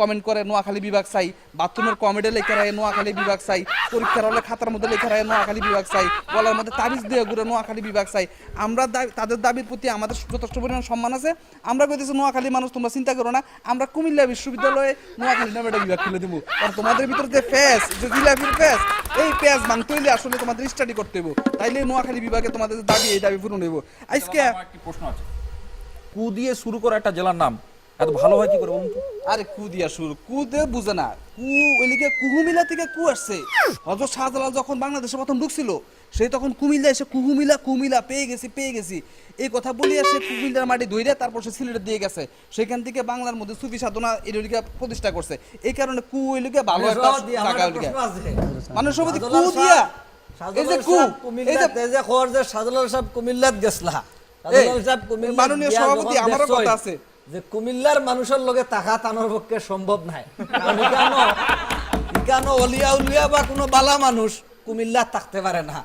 কমেন্ট করে নোয়াখালী বিভাগ চাই, বাথরুমের কমেডে লেখা রায় নোয়াখালী বিভাগ চাই, পরীক্ষার হলে খাতার মধ্যে লেখা রায় নোয়াখালী বিভাগ চাই, গলার মধ্যে তাবিজ দিয়ে ঘুরে নোয়াখালী বিভাগ চাই। আমরা তাদের দাবির প্রতি আমাদের যথেষ্ট পরিমাণ সম্মান আছে। আমরা কইতেছি নোয়াখালী মানুষ তোমরা চিন্তা করো না, আমরা কুমিল্লা বিশ্ববিদ্যালয়ে নোয়াখালী নামে একটা বিভাগ খুলে দেবো। কারণ তোমাদের ভিতরে যে ফেস, যে জিলাপির ফেস, এই ফেস ভাঙতে হইলে আসলে তোমাদের স্টাডি করতে হইব, তাইলে নোয়াখালী বিভাগে তোমাদের যে দাবি, এই দাবি পূরণ হইব। আজকে আমার একটি প্রশ্ন আছে, কু দিয়ে শুরু করা একটা জেলার নাম এত ভালো হয় কি করে বলুন তো? আরে কু দিয়া শুরু, কু দিয়ে বুঝে না, কু ওইদিকে কুহুমিলা থেকে কু আসছে। হযরত শাহজালাল যখন বাংলাদেশে প্রথম ঢুকছিল, সে তখন কুমিল্লা এসে কুমিল্লা পেয়ে গেছি এই কথা বলিয়া সে কুমিল্লার মাটি ধইরে তারপর সে সিলেটে দিয়ে গেছে। সেখান থেকে বাংলার মধ্যে সুফি সাধনা এদিকে প্রতিষ্ঠা করছে। এই কারণে কু ওইদিকে ভালো একটা জায়গা ওইদিকে মানুষ সবাই কু দিয়া এই যে কু এই যে শাহজালাল সাহেব কুমিল্লাত গেছলা, এই, শাহজালাল সাহেব কুমিল্লাত মাননীয় গিয়া সভাপতি, যখন আমারও দেখছই কথা আছে। যে কুমিল্লার মানুষের লগে টাকা টানোর পক্ষে সম্ভব নাই, কারণ ইকানো অলিয়া উলিয়া বা কোনো বালা মানুষ কুমিল্লা থাকতে পারে না।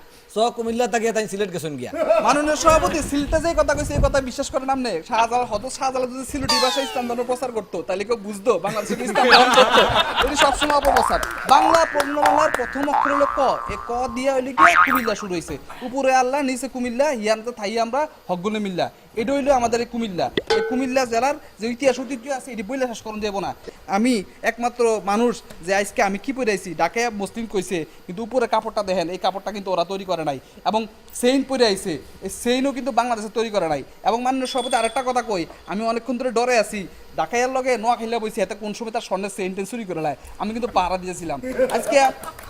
কুমিল্লা থাকিয়ে তাই সিলেট গেছেন গিয়া। মাননীয় সভাপতি সিলেটে যে কথা কইছে এই কথা বিশ্বাস করেন আপনি? শাহজালাল যদি সিলেটি ভাষায় ইসলাম ধর্ম প্রচার করতো তাহলে কেউ বুঝতো বাংলাদেশে ইসলাম ধর্ম করতো? এটি সবসময় অপপ্রচার। বাংলা বাংলার প্রথম অক্ষর হলো ক, এ ক দিয়া হইলে কি কুমিল্লা শুরু হয়েছে। উপরে আল্লাহ, নিচে কুমিল্লা, হিয়ানতে থাই আমরা হকগুনে মিল্লা। এটা হইলো আমাদের এই কুমিল্লা। এই কুমিল্লা জেলার যে ইতিহাস ঐতিহ্য আছে এটি বইলে শেষ করণ যাব না। আমি একমাত্র মানুষ যে আজকে আমি কি পরে আইছি, ডাকে মুসলিম কইছে, কিন্তু উপরে কাপড়টা দেখেন, এই কাপড়টা কিন্তু ওরা তৈরি করে নাই। এবং সেইন পরে আইছে, এই সেইনও কিন্তু বাংলাদেশে তৈরি করে নাই। এবং মাননীয় সভাপতি আরেকটা কথা কই, আমি অনেকক্ষণ ধরে ডরে আছি, ঢাকাইয়ার লগে নোয়াখাইলা বইছি, এতে কোন সময় তার স্বর্ণের চেইন চুরি করে নেয়, আমি কিন্তু পাহারা দিয়েছিলাম।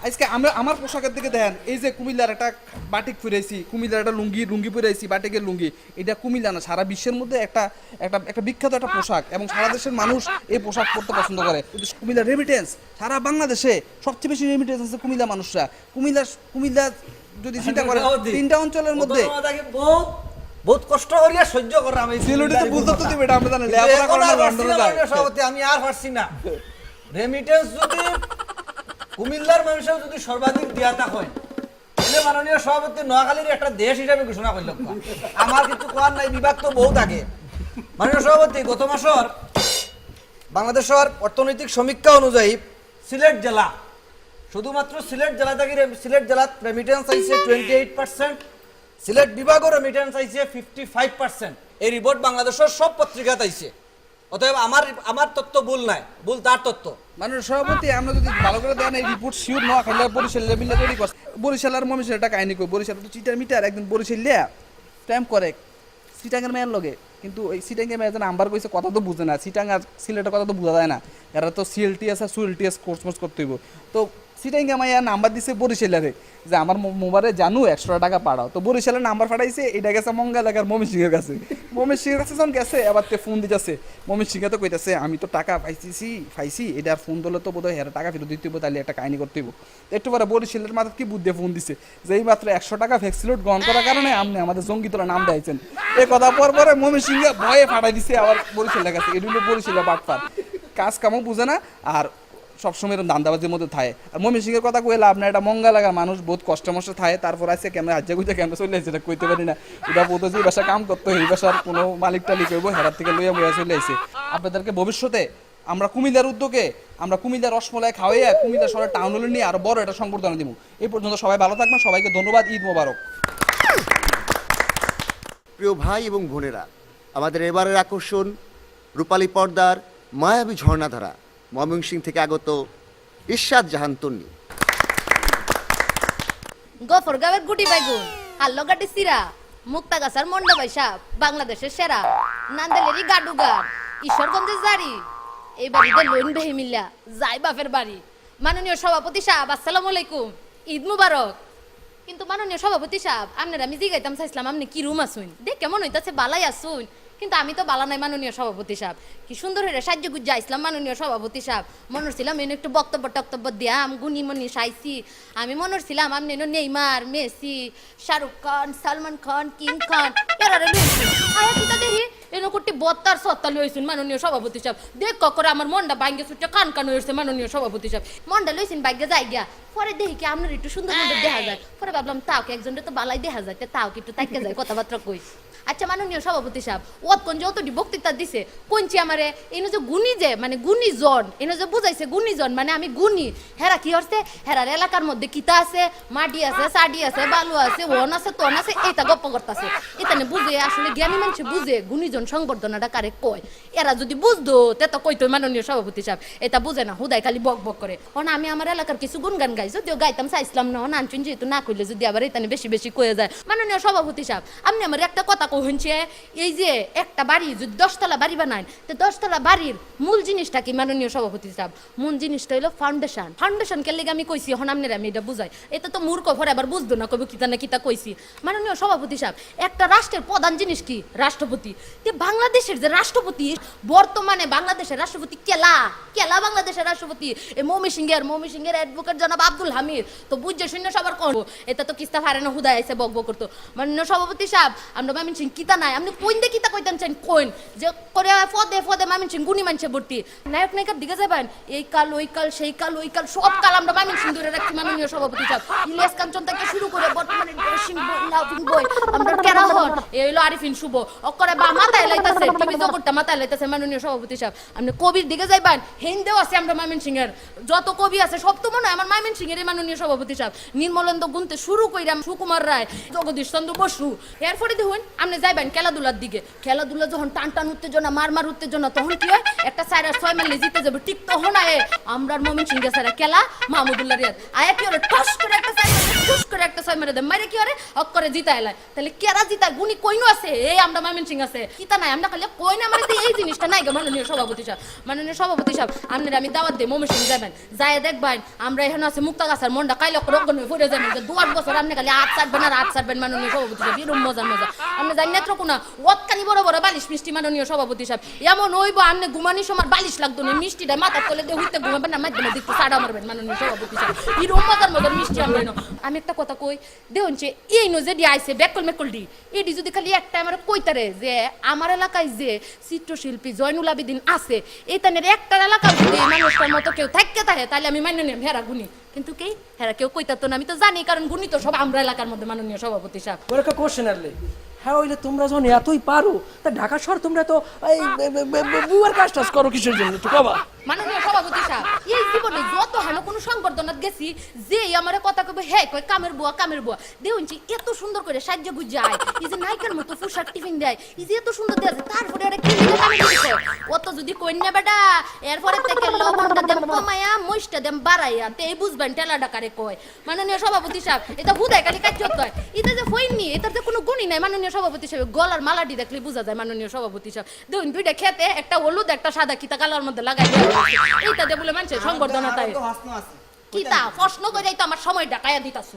আজকে আমার পোশাকের দিকে দেখেন, এই যে কুমিল্লার একটা বাটিক পরেছি, কুমিল্লার একটা লুঙ্গি পরেছি, বাটিকের লুঙ্গি, এটা কুমিল্লা না, সারা বিশ্বের মধ্যে একটা বিখ্যাত একটা পোশাক, এবং সারা দেশের মানুষ এই পোশাক পরতে পছন্দ করে। কুমিল্লা রেমিটেন্স সারা বাংলাদেশে সবচেয়ে বেশি রেমিটেন্স আছে কুমিল্লা মানুষরা। কুমিল্লা যদি চিন্তা করে তিনটা অঞ্চলের মধ্যে বহুত কষ্ট করিয়া সহ্য করা আমি সিলেটে বুঝতে তো দিবে, আমরা জানি লেখাপড়া করে না, লন্ডনে যায়। সভাপতি আমি আর পারছি না। রেমিটেন্স যদি কুমিল্লার মানুষের যদি সর্বাধিক দিয়াতা হয়, তাহলে মাননীয় সভাপতি নোয়াখালীর একটা দেশ হিসাবে ঘোষণা করল। আমার কিছু কোয়ার নাই, বিভাগ তো বহুত আগে। মাননীয় সভাপতি গত মাসের বাংলাদেশের অর্থনৈতিক সমীক্ষা অনুযায়ী সিলেট জেলা, শুধুমাত্র সিলেট জেলা থেকে সিলেট জেলাত রেমিটেন্স আইছে 28%, সিলেট বিভাগের রেমিটেন্স আইছে 55%। এই রিপোর্ট বাংলাদেশের সব পত্রিকাতে আইছে। অতএব আমার তথ্য ভুল নাই, ভুল তার তথ্য। মাননীয় সভাপতি, আমরা যদি ভালো করে দেন এই রিপোর্ট শিওর নোয়াখালী বরিশালের মিলে তৈরি করছে। বরিশালের মমিশের একটা কাহিনী কই, বরিশাল তো চিটার মিটার একদিন বরিশাল লিয়া টাইম করে সিটাঙ্গের মেয়ের লগে, কিন্তু ওই সিটাঙ্গের মেয়ের যেন নাম্বার কইছে কথা তো বুঝে না, সিটাং আর সিলেটের কথা তো বোঝা যায় না, এরা তো সিএলটিএস আর সুএলটিএস কোর্স করতে হইব। তো সিটাঙ্গে মাইয়া নাম্বার দিছে বরিশালের যে আমার মোবাইলে জানু 100 টাকা পাঠাও। তো বরিশালের নাম্বার পাঠাইছে, এটা গেছে মঙ্গা এলাকার মমিন সিংহের কাছে। মমিন সিংহের কাছে যখন গেছে, আবার তে ফোন দিতেছে, মমিন সিংহে তো কইতেছে আমি তো টাকা পাইছি, এটা আর ফোন দিলে তো বোধহয় হেরা টাকা ফেরত দিতে হইব, তাহলে একটা কাহিনী করতে হইব। একটু পরে বরিশালের মাথায় কি বুদ্ধি ফোন দিছে যে এই মাত্র 100 টাকা ভ্যাক্সিলোড গ্রহণ করার কারণে আপনি আমাদের জঙ্গি তোলা নাম দিয়েছেন। এই কথা পরে মমিন সিংহে ভয়ে ফাটাই দিছে আবার বরিশালের কাছে। এটা হলো বরিশালের বাটপার, কাজ কামও বুঝে না, আর সবসময় এরকম দান্দাবাজির মধ্যে থাকে। আর মমিন সিংহের কথা কইলে আপনার এটা মঙ্গা লাগা মানুষ বহুত কষ্ট মষ্ট থাকে, তারপর আছে কেমন হাজ্জা গুজা কেমন চলে আসছে এটা কইতে পারি না। এটা বোধ যে বাসা কাম করতে এই বাসার কোনো মালিক টালিক হইব, হেরার থেকে লইয়া বইয়া চলে আসছে। আপনাদেরকে ভবিষ্যতে আমরা কুমিল্লার উদ্যোগে আমরা কুমিল্লার রসমলাই খাওয়াইয়া কুমিল্লা শহরের টাউন হলে নিয়ে আরো বড় একটা সংবর্ধনা দিব। এই পর্যন্ত সবাই ভালো থাকবেন, সবাইকে ধন্যবাদ, ঈদ মোবারক। প্রিয় ভাই এবং বোনেরা, আমাদের এবারের আকর্ষণ রূপালী পর্দার মায়াবী ঝর্ণাধারা ময়মনসিংহ থেকে আগত ইরশাদ জাহান তন্নি। গফরগাঁওয়ের গুটি বাইগুন, হাল্লগাটি সিরা, মুক্তাগাছার মন্ডা বাইসা, বাংলাদেশের সেরা, নান্দালেরই গাডুগার, ঈশ্বরগঞ্জের জারি, এই বাড়িতে লোন বেহিমিল্লা যাই বাপের বাড়ি। মাননীয় সভাপতি সাহেব, আসসালামু আলাইকুম, ঈদ মুবারক। কিন্তু মাননীয় সভাপতি সাহেব, আপনার আমি জিগাইতাম চাইছিলাম আপনি কি রুম আসুন, দেখ কেমন হইতাছে বালাই আসুন, কিন্তু আমি তো বালা নাই মাননীয় সভাপতি সাহেব। কি সুন্দর হয়ে সাহায্য গুজ্জা আসলাম মাননীয় সভাপতি সাহেব। মনে ছিলাম এনে একটু বক্তব্য দিয়াম, গুনি মনি সাইছি। আমি মনে ছিলাম আপনি Neymar, Messi, Shahrukh Khan, Salman Khan, king খান এরা দেখি এনে করতে বত্তার সত্তা লইছেন মাননীয় সভাপতি সাহেব দেখ করে আমার মনটা ভাঙ্গে ছুটে কান কান হয়েছে মাননীয় সভাপতি সাহেব মনটা লইছেন ভাগ্যে যাই গিয়া পরে দেখি কি আপনার একটু সুন্দর সুন্দর দেখা যায় পরে ভাবলাম তাও কি একজনের তো বালাই দেখা যায় তাও কি একটু তাইকে যায় কথাবার্তা কই আচ্ছা মাননীয় সভাপতি সাহেব ওতক্ষণ যতটি বক্তৃতা দিছে কোনছি আমারে এনে যে গুণী যে মানে গুণীজন এনে যে বুঝাইছে গুণীজন মানে আমি গুণী হেরা কি হচ্ছে হেরার এলাকার মধ্যে কিতা আছে মাটি আছে সাডি আছে বালু আছে ওন আছে তন আছে এইটা গপ্প করতেছে এটা বুঝে আসলে জ্ঞানী মানুষ বুঝে গুণীজন সংবর্ধনাটা কারে কয় এরা যদি বুঝতো তে তো কইতো মাননীয় সভাপতি সাহেব এটা বুঝে না হুদাই খালি বক বক করে আমি আমার এলাকার কিছু গুণগান গাই যদিও গাইতাম চাইছিলাম না আনছুন যেহেতু না কইলে যদি আবার এটা বেশি বেশি কয়ে যায় মাননীয় সভাপতি সাহেব আপনি আমার একটা কথা হচ্ছে এই যে একটা বাড়ি যদি 10 তলা বাড়ি বানায় তো 10 তলা বাড়ির মূল জিনিসটা কি মাননীয় সভাপতি সাহেব মূল জিনিসটা হলো ফাউন্ডেশন ফাউন্ডেশন কে লেগে আমি কইছি এখন আপনারা আমি এটা বুঝাই এটা তো মূর্খ ভরে আবার বুঝতো না কবে কিতা না কিতা কইছি মাননীয় সভাপতি সাহেব একটা রাষ্ট্রের প্রধান জিনিস কি রাষ্ট্রপতি তে বাংলাদেশের যে রাষ্ট্রপতি বর্তমানে বাংলাদেশের রাষ্ট্রপতি কেলা কেলা বাংলাদেশের রাষ্ট্রপতি এই ময়মনসিংহের অ্যাডভোকেট জনাব আব্দুল হামিদ তো বুঝছে শূন্য সবার কোন এটা তো কিস্তা ফারে না হুদায় আইছে বক বক করতো মাননীয় সভাপতি সাহেব আমরা ময়মনসিং কিতা নাই আপনি কোন দে কিতা কইতেন চান কোন যে করে ফদে ময়মনসিং গুণী মানুষে ভর্তি নায়ক নায়িকার দিকে যাবেন এই কাল ওই কাল সেই কাল ওই কাল সব কাল আমরা ময়মনসিং ধরে রাখছি মাননীয় সভাপতি সাহেব ইলিয়াস কাঞ্চন থেকে শুরু করে বর্তমানে ড্রেসিং বই লাভিং বই আমরা কেরা হন এই হলো আরিফিন শুভ অকরে বা মাথায় লাইতাছে টিভি জগৎটা মাথায় লাইতাছে মাননীয় সভাপতি সাহেব আপনি কবির দিকে যাইবেন হিন্দেও আছে আমরা ময়মনসিং এর যত কবি আছে সব তো মনে হয় আমার ময়মনসিং এর মাননীয় সভাপতি সাহেব নির্মলেন্দু গুনতে শুরু কইরাম সুকুমার রায় জগদীশ চন্দ্র বসু এরপরে দেখুন আপনি যাইবেন খেলাধুলার দিকে খেলাধুলা যখন টান টান উত্তেজনা মার উত্তেজনা তখন কি হয় একটা 4-6 মাইলে জিতে যাবে ঠিক তখন আয়ে আমরা ময়মনসিং এর সারা খেলা মাহমুদুল্লাহ রিয়াদ আয়া কি হরে টস করে একটা 6 মেরে দেয় মারে কি হরে হক করে জিতা এলাই তাহলে কেরা জিতা গুনি কইনো আছে এই আমরা ময়মনসিং আছে কিতা নাই আমরা খালি কইনা মানে এই জিনিসটা নাই গো মাননীয় সভাপতি সাহেব আপনারা আমি দাওয়াত দেই ময়মনসিং যাবেন যায় দেখবেন আমরা এখানে আছে মুক্তাগাছার মন্ডা কাইলে রগন হয়ে পড়ে যাবেন যে 2 বছর আপনি খালি আট ছাড়বেন মাননীয় সভাপতি সাহেব এরকম মজা আপনি জানি না কোনা ওতকানি বড় বড় বালিশ মিষ্টি মাননীয় সভাপতি সাহেব এমন হইব আপনি ঘুমানি সময় বালিশ লাগতো না মিষ্টিটা মাথা তলে দিয়ে হইতে ঘুমাবেন না মাধ্যমে দেখতে সাড়া মারবেন মাননীয় সভাপতি সাহেব এরকম মজার মিষ্টি আমরা আমি একটা কথা কই দেখুন যে এই নো যে আইছে বেকল মেকলডি এটি যদি খালি একটা আমার কইতারে যে আমার এলাকায় যে চিত্রশিল্পী জয়নুল আবেদিন আছে এইখানের একটা এলাকা যদি মানুষটার মতো কেউ থাকতে থাকে তাহলে আমি মান্য নিলাম হেরা গুণী কিন্তু কি হেরা কেউ কইতাতো না আমি তো জানি কারণ গুণী তো সব আমরা এলাকার মধ্যে মাননীয় সভাপতি সাহেব ওর একটা কোশ্চেন আরলে হ্যাঁ ওইলে তোমরা যখন এতই পারো তা ঢাকা শহর তোমরা তো এই বুয়ার কাজ টাজ করো কিসের জন্য একটু কবা মাননীয় সভাপতি সাহেব এই জীবনে যত হেন কোনো সংবর্ধনাত গেছি যে আমার কথা কবে হে কয় কামের বুয়া দেখুন এত সুন্দর করে সাহায্য গুজায় এই যে নায়িকার মতো পোশাক টিফিন দেয় এই যে এত সুন্দর দেয় তারপরে ওরা কি অত যদি কইনা বেটা এরপরে থেকে লবণটা দেম কমায়া মইশটা দেম বাড়াইয়া তে বুঝবেন টেলা ডাকারে কয় মাননীয় সভাপতি সাহেব এটা হুদায় খালি কাজ করতে হয় এটা যে হইনি এটার তো কোনো গুণই নাই মাননীয় সভাপতি সাহেব গলার মালাটি দেখলে বোঝা যায় মাননীয় সভাপতি সাহেব দেখুন দুইটা খেতে একটা হলুদ একটা সাদা কিতা কালার মধ্যে লাগাই এইটা দে বলে মানুষের সংবর্ধনা তাই কিতা প্রশ্ন করে তো আমার সময় ডাকায়া দিতাছ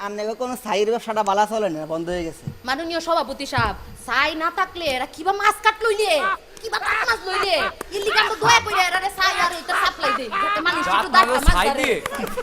আপনি কোনো সাইর ব্যবসাটা বালা চলে না বন্ধ হয়ে গেছে মাননীয় সভাপতি সাহেব সাই না থাকলে এরা কিবা মাছ কাট লইলে কিবা কাট মাছ লইলে ইলিগাম তো দয়া কইরা এরারে সাই আর এটা সাপ্লাই দেই যাতে মানুষ একটু দাঁত মাছ ধরে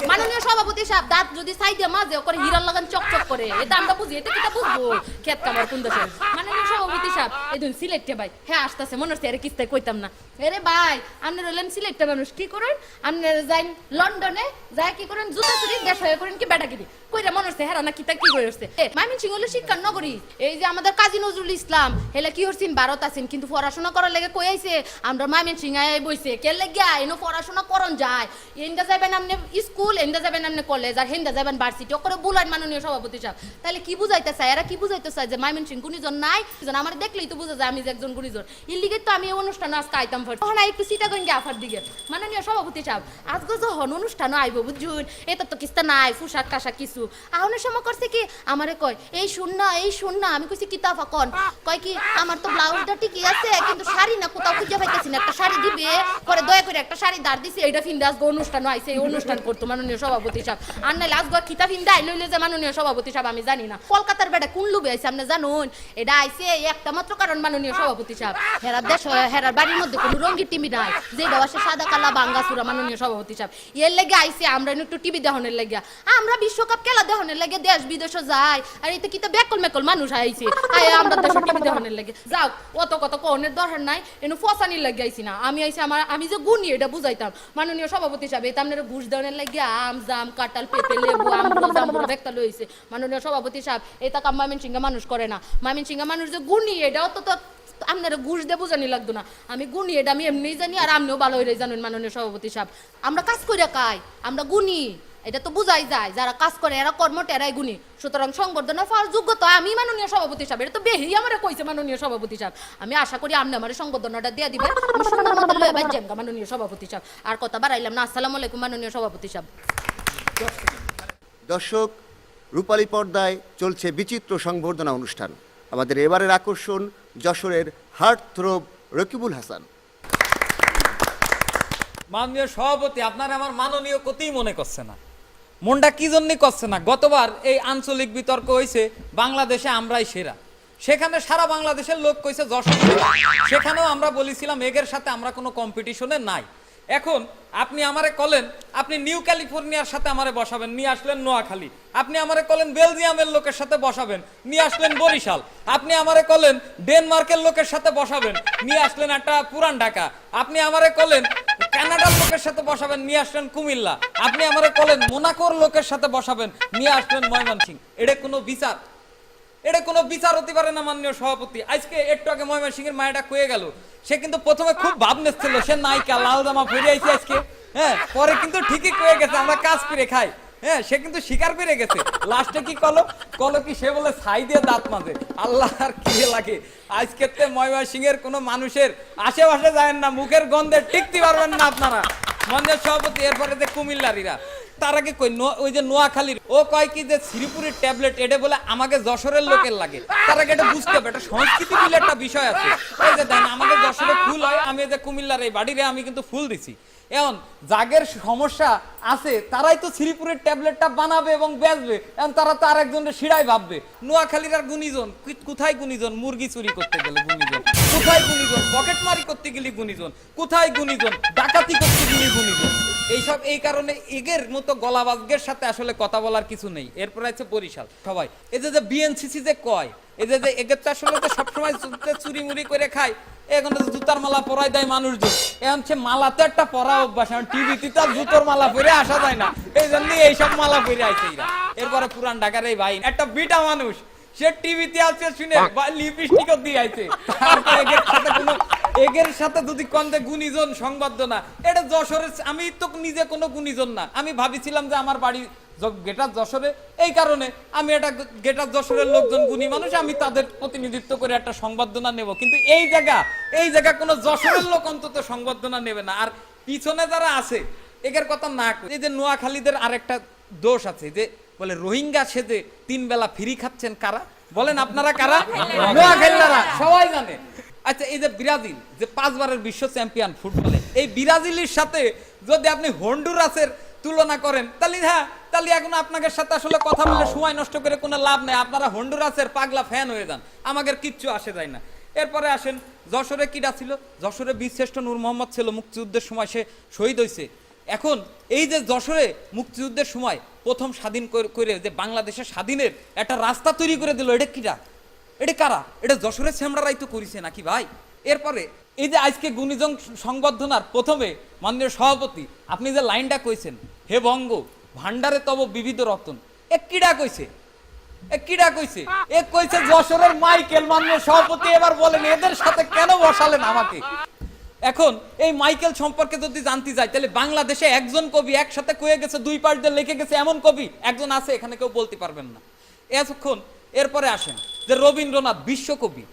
মাননীয় সভাপতি সাহেব দাঁত যদি সাই দিয়ে মাঝে করে হীরার লাগান চকচক করে এটা আমরা বুঝি এটা কিটা বুঝবো খেত কামার কোন দেশে মাননীয় সভাপতি সাহেব এই দিন সিলেক্টে ভাই হ্যাঁ আসতেছে মনে হচ্ছে এর কিস্তায় কইতাম না আরে ভাই আপনি রইলেন সিলেক্টে মানুষ কি করেন আপনি যাইন লন্ডনে যাই কি করেন জুতা চুরি দেশ হয়ে করেন কি বেটাগিরি কইরা মনে হচ্ছে হেরা না কিতা কি করে হচ্ছে ময়মনসিংহ হলো শিক্ষার নগরী এই যে আমাদের কাজী নজরুল ইসলাম হেলে কি হচ্ছেন ভারত আছেন কিন্তু পড়াশোনা করার লেগে কই আইছে আমরা ময়মনসিংহ আয় বইছে কে লেগে এনো পড়াশোনা করন যায় এন্ডা যাবেন আপনি স্কুল এন্ডা যাবেন আপনি কলেজ আর হেন্ডা যাবেন ভার্সিটি ওকরে বুলান মাননীয় সভাপতি সাহেব তাহলে কি বুঝাইতে চায় এরা কি বুঝাইতে চায় যে ময়মনসিংহ গুণীজন নাই আমার দেখলেই তো বুঝা যায় আমি যে একজন গুণীজন এর লিগে তো আমি এই অনুষ্ঠানে আজকে আইতাম তখন একটু সিটা গঙ্গে আফার দিকে মাননীয় সভাপতি সাহেব আজকে যখন অনুষ্ঠান আইব বুঝুন এটা তো কিস্তা নাই পোশাক টাশাক কিছু আহনের সময় করছে কি আমারে কয় এই শুন না আমি কইছি কিতা ফাকন কয় কি আমার তো ব্লাউজটা ঠিকই আছে কিন্তু শাড়ি না কোথাও খুঁজে পাইতেছি না একটা শাড়ি দিবে পরে দয়া করে একটা শাড়ি দাঁড় দিছি এইটা ফিন্দা আজকে অনুষ্ঠান আইছে এই অনুষ্ঠান করতো মাননীয় সভাপতি সাহেব আর নাইলে আজকে কিতা ফিন্দা লইলে যে মাননীয় সভাপতি সাহেব আমি জানি না কলকাতার বেটা কোন লুবে আইছে আপনি জানুন এটা আইছে একটা মাত্র কারণ মাননীয় সভাপতি সাহেব হেরার দেশ হেরার বাড়ির মধ্যে কোনো রঙিন টিভি নাই যে দেওয়াসে সাদা কালা বাঙ্গাসুরা মাননীয় সভাপতি সাহেব এর লেগে আইছে আমরা একটু টিভি দেখানোর লেগে আমরা বিশ্বকাপ খেলা দেখানোর লেগে দেশ বিদেশে যাই আর এটা কিতা বেকল মেকল মানুষ আইছে আমরা বাংলাদেশের টিভি দেখানোর লাগে যাও অত কত কোনের দরকার নাই এনু ফসানির লাগে আইছি না আমি আইছি আমি যে গুনি এটা বুঝাইতাম মাননীয় সভাপতি সাহেব এটা আপনারা ঘুষ দেওয়ার লাগে আম জাম কাঁঠাল পেঁপে লেবু আমগুলো জামগুলো দেখতে লইছে মাননীয় সভাপতি সাহেব এটা কাম ময়মনসিংহে মানুষ করে না ময়মনসিংহে মানুষ যে গুনি এটাও তো আপনারা ঘুষ দিয়ে বুঝানি লাগতো না আমি গুনি এটা আমি এমনিই জানি আর আপনিও ভালো হয়ে জানেন মাননীয় সভাপতি সাহেব আমরা কাজ করে খাই আমরা গুনি এটা তো বুঝাই যায় যারা কাজ করে এরা কর্মট এরাই গুণী সুতরাং সংবর্ধনা পাওয়ার যোগ্যতা আমি মাননীয় সভাপতি সাহেব এটা তো বেহি আমার কইছে মাননীয় সভাপতি সাহেব আমি আশা করি আপনি আমার সংবর্ধনাটা দিয়ে দিবেন আমি সুন্দর মতো লয়ে বাইছেন মাননীয় সভাপতি সাহেব আর কথা বাড়াইলাম না আসসালামু আলাইকুম মাননীয় সভাপতি সাহেব দর্শক, রূপালী পর্দায় চলছে বিচিত্র সংবর্ধনা অনুষ্ঠান। আমাদের এবারের আকর্ষণ যশোরের হার্ট থ্রোব রকিবুল হাসান। মাননীয় সভাপতি, আপনার আমার মাননীয় কতই মনে করছে না, মনটা কি জন্য করছে না? গতবার এই আঞ্চলিক বিতর্ক হয়েছে বাংলাদেশে আমরাই সেরা, সেখানে সারা বাংলাদেশের লোক কইছে যশোর সেরা, সেখানেও আমরা বলেছিলাম এগের সাথে আমরা কোনো কম্পিটিশনে নাই। এখন আপনি আমারে কলেন আপনি নিউ ক্যালিফোর্নিয়ার সাথে আমারে বসাবেন, নিয়ে আসলেন নোয়াখালী। আপনি আমারে কলেন বেলজিয়ামের লোকের সাথে বসাবেন, নিয়ে আসলেন বরিশাল। আপনি আমারে কলেন ডেনমার্কের লোকের সাথে বসাবেন, নিয়ে আসলেন একটা পুরান ঢাকা। আপনি আমারে কলেন কানাডার লোকের সাথে বসাবেন, নিয়ে আসলেন কুমিল্লা। আপনি আমারে কলেন মোনাকোর লোকের সাথে বসাবেন, নিয়ে আসলেন ময়মনসিংহ। এটা কোনো বিচার? এটা কোনো বিচার হতে পারে না মাননীয় সভাপতি। আজকে একটু আগে ময়মনসিংহের মায়েরা কয়ে গেল, সে কিন্তু প্রথমে খুব ভাবনেস ছিল, সে নায়িকা লাল জামা পরে আইছে আজকে, হ্যাঁ, পরে কিন্তু ঠিকই কয়ে গেছে আমরা কাজ করে খাই, হ্যাঁ, সে কিন্তু স্বীকার করে গেছে। লাস্টে কি কলো কি সে বলে ছাই দিয়ে দাঁত মাজে। আল্লাহ আর কি লাগে, আজকে ময়মনসিংহের কোনো মানুষের আশেপাশে যায় না, মুখের গন্ধে টিকতে পারবেন না আপনারা মাননীয় সভাপতি। এরপরে যে কুমিল্লারিরা, তার আগে কই ওই যে নোয়াখালীর ও কয় কি যে শ্রীপুরের ট্যাবলেট এটা বলে আমাকে যশোরের লোকের লাগে। তার আগে এটা বুঝতে হবে, এটা সংস্কৃতি বলে একটা বিষয় আছে। এই যে দেন আমাকে যশোরে ফুল হয়, আমি যে কুমিল্লার এই বাড়িরে আমি কিন্তু ফুল দিছি। এখন যাদের সমস্যা আছে তারাই তো শ্রীপুরের ট্যাবলেটটা বানাবে এবং বেচবে, এখন তারা তো আরেকজনের শিরাই ভাববে। নোয়াখালীর আর গুণীজন, কোথায় গুণীজন? মুরগি চুরি করতে গেলে গুণীজন, কোথায় গুণীজন? পকেট মারি করতে গেলে গুণীজন, কোথায় গুণীজন? ডাকাতি করতে গেলে গুণীজন। এইসব এই কারণে এগের মতো গলাবাজগের সাথে আসলে কথা বলার কিছু নেই। এরপর আছে বরিশাল। সবাই এই যে বিএনসিসি যে কয় এই যে এগের তো আসলে তো সবসময় চুরি মুড়ি করে খায়, এখন জুতার মালা পরাই দেয় মানুষজন। এখন সে মালাতে একটা পরা অভ্যাস, এখন টিভিতে তো জুতোর মালা পরে আসা যায় না, এই জন্য এইসব মালা পরে আইছে এরা। এরপরে পুরান ঢাকার এই ভাই একটা বিটা মানুষ, সে টিভিতে আছে শুনে লিপস্টিকও দিয়ে আইছে। এগের সাথে যদি কন্দে গুণীজন সংবর্ধনা, এটা যশোরের। আমি তো নিজে কোনো গুণীজন না, আমি ভাবিছিলাম যে আমার বাড়ি গেটার যশোরে, এই কারণে আমি এটা গেটার যশোরের লোকজন গুণী মানুষ, আমি তাদের প্রতিনিধিত্ব করে একটা সংবর্ধনা নেব। কিন্তু এই জায়গা কোনো যশোরের লোক অন্তত সংবর্ধনা নেবে না। আর পিছনে যারা আছে এগের কথা না করে, এই যে নোয়াখালীদের আরেকটা দোষ আছে, যে বলে রোহিঙ্গা সেজে 3 বেলা ফ্রি খাচ্ছেন কারা? বলেন আপনারা কারা? নোয়াখালীরা, সবাই জানে। আচ্ছা, এই যে ব্রাজিল যে 5 বারের বিশ্ব চ্যাম্পিয়ন ফুটবলে, এই ব্রাজিলের সাথে যদি আপনি হন্ডুরাসের তুলনা করেন তাহলে এখন আপনাদের সাথে আসলে কথা বলে সময় নষ্ট করে কোনো লাভ নেই। আপনারা হন্ডুরাসের পাগলা ফ্যান হয়ে যান, আমাদের কিচ্ছু আসে যায় না। এরপরে আসেন যশোরে কিডা ছিল, যশোরে বীরশ্রেষ্ঠ নূর মোহাম্মদ ছিল, মুক্তিযুদ্ধের সময় সে শহীদ হয়েছে। এখন এই যে যশোরে মুক্তিযুদ্ধের সময় প্রথম স্বাধীন করে যে বাংলাদেশের স্বাধীনের একটা রাস্তা তৈরি করে দিল, এটা কিডা? এটা কারা? এটা যশোরের শ্যামরারাই তো করেছে নাকি ভাই? এরপরে এই যে আজকে গুণীজন সংবর্ধনার প্রথমে মাননীয় সভাপতি আপনি যে লাইনটা কইছেন, হে বঙ্গ ভান্ডারে তব বিবিধ রতন, এ কিডা কইছে? এ কইছে যশোরের মাইকেল। মাননীয় সভাপতি এবার বলেন এদের সাথে কেন বসালেন আমাকে? এখন এই মাইকেল সম্পর্কে যদি জানতে যাই, তাহলে বাংলাদেশে একজন কবি একসাথে কয়ে গেছে, 2 পার্ট দিয়ে লিখে গেছে, এমন কবি একজন আছে, এখানে কেউ বলতে পারবেন না। এরপরে আসেন যে রবীন্দ্রনাথ বিশ্বকবি।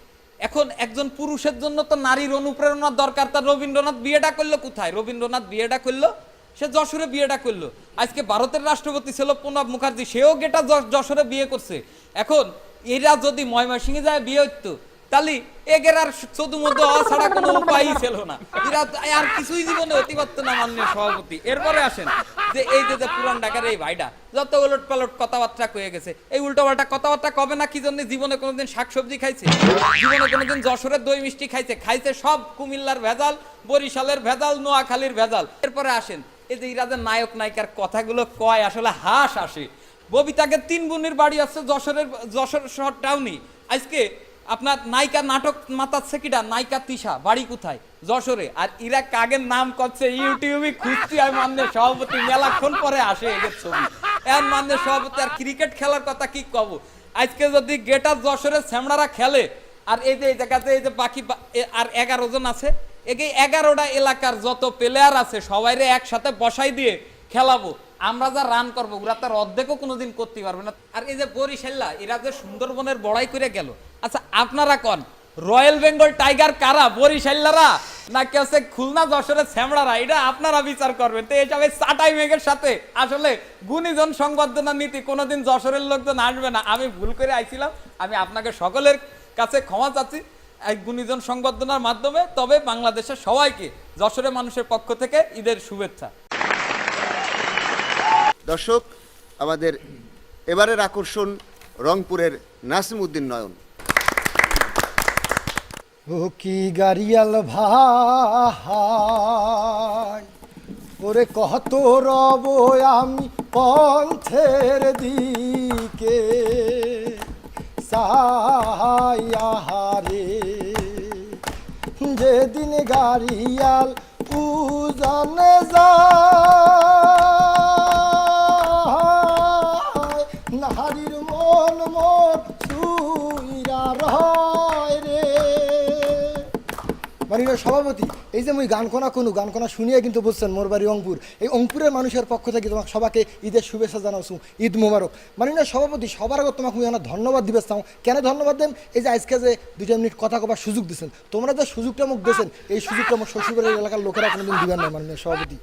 এখন একজন পুরুষের জন্য তো নারীর অনুপ্রেরণার দরকার। তার রবীন্দ্রনাথ বিয়েটা করলো কোথায়? রবীন্দ্রনাথ বিয়েটা করলো সে যশোরে বিয়েটা করলো। আজকে ভারতের রাষ্ট্রপতি ছিল প্রণব মুখার্জি, সেও গেটা যশোরে বিয়ে করছে। এখন এরা যদি ময়মনসিংহে যায় বিয়ে হইতো, তাহলে এগের আর চোদ্দ মধ্যে ছাড়া কোনো উপায়ই ছিল না, এরা আর কিছুই জীবনে হতে পারতো না মাননীয় সভাপতি। এরপরে আসেন যে এই যে পুরান ঢাকার এই ভাইটা যত উলট পালট কথাবার্তা কয়ে গেছে, এই উল্টো পাল্টা কথাবার্তা কবে না কি জন্য? জীবনে কোনোদিন শাকসবজি খাইছে? জীবনে কোনোদিন যশোরের দই মিষ্টি খাইছে? সব কুমিল্লার ভেজাল, বরিশালের ভেজাল, নোয়াখালীর ভেজাল। এরপরে আসেন এই যে ইরাদের নায়ক নায়িকার কথাগুলো কয়, আসলে হাস আসে। ববিতাকে 3 বোনের বাড়ি আছে যশোর শহর টাউনি। আজকে আপনার নায়িকা নাটক মাতাচ্ছে কিটা নায়িকা তিশা বাড়ি কোথায় যশোরে আর ইরা কাগের নাম করছে ইউটিউবে খুঁজছি আমি মাননীয় সভাপতি মেলাক্ষণ পরে আসে এদের ছবি এখন মাননীয় সভাপতি আর ক্রিকেট খেলার কথা কি কব আজকে যদি গেটার যশোরের ছ্যামড়ারা খেলে আর এই যে এই জায়গাতে এই যে বাকি আর 11 জন আছে এই 11টা এলাকার যত প্লেয়ার আছে সবাইরে একসাথে বসাই দিয়ে খেলাবো আমরা যা রান করবো ওরা তার অর্ধেকও কোনোদিন করতে পারবে না আর এই যে বরিশাল্লা এরা যে সুন্দরবনের বড়াই করে গেল আচ্ছা আপনারা কোন রয়্যাল বেঙ্গল টাইগার কারা বরিশাল্লারা নাকি হচ্ছে খুলনা যশোরের ছ্যামড়ারা এটা আপনারা বিচার করবেন তো এইসব চাটাই মেঘের সাথে আসলে গুণীজন সংবর্ধনা নীতি কোনোদিন যশোরের লোকজন আসবে না আমি ভুল করে আইছিলাম আমি আপনাকে সকলের কাছে ক্ষমা চাচ্ছি এই গুণীজন সংবর্ধনার মাধ্যমে তবে বাংলাদেশের সবাইকে যশোরের মানুষের পক্ষ থেকে ঈদের শুভেচ্ছা দর্শক আমাদের এবারের আকর্ষণ রংপুরের নাসিমউদ্দিন নয়ন। ও কি গাড়িয়াল ভাই ওরে কত রব আমি পন্থের দিকে সাহারে যেদিন গাড়িয়াল উজানে যায় নাহারির মন মন সুইরা রয় রে। মাননীয় সভাপতি এই যে মুই গান কোনা শুনিয়ে কিন্তু বলছেন মোর বাড়ি অঙ্কুর এই অঙ্কুরের মানুষের পক্ষ থেকে তোমাকে সবাইকে ঈদের শুভেচ্ছা জানাচ্ছু ঈদ মোবারক। মাননীয় সভাপতি সবার আগে তোমাকে মুই ধন্যবাদ দিবে চাও কেন ধন্যবাদ দেন এই যে আজকে যে 2 মিনিট কথা কবার সুযোগ দিচ্ছেন তোমরা যে সুযোগটা মুখ দিয়েছেন এই সুযোগটা আমার শ্বশুরবাড়ির এলাকার লোকেরা কোনোদিন দিবেন না। মাননীয় সভাপতি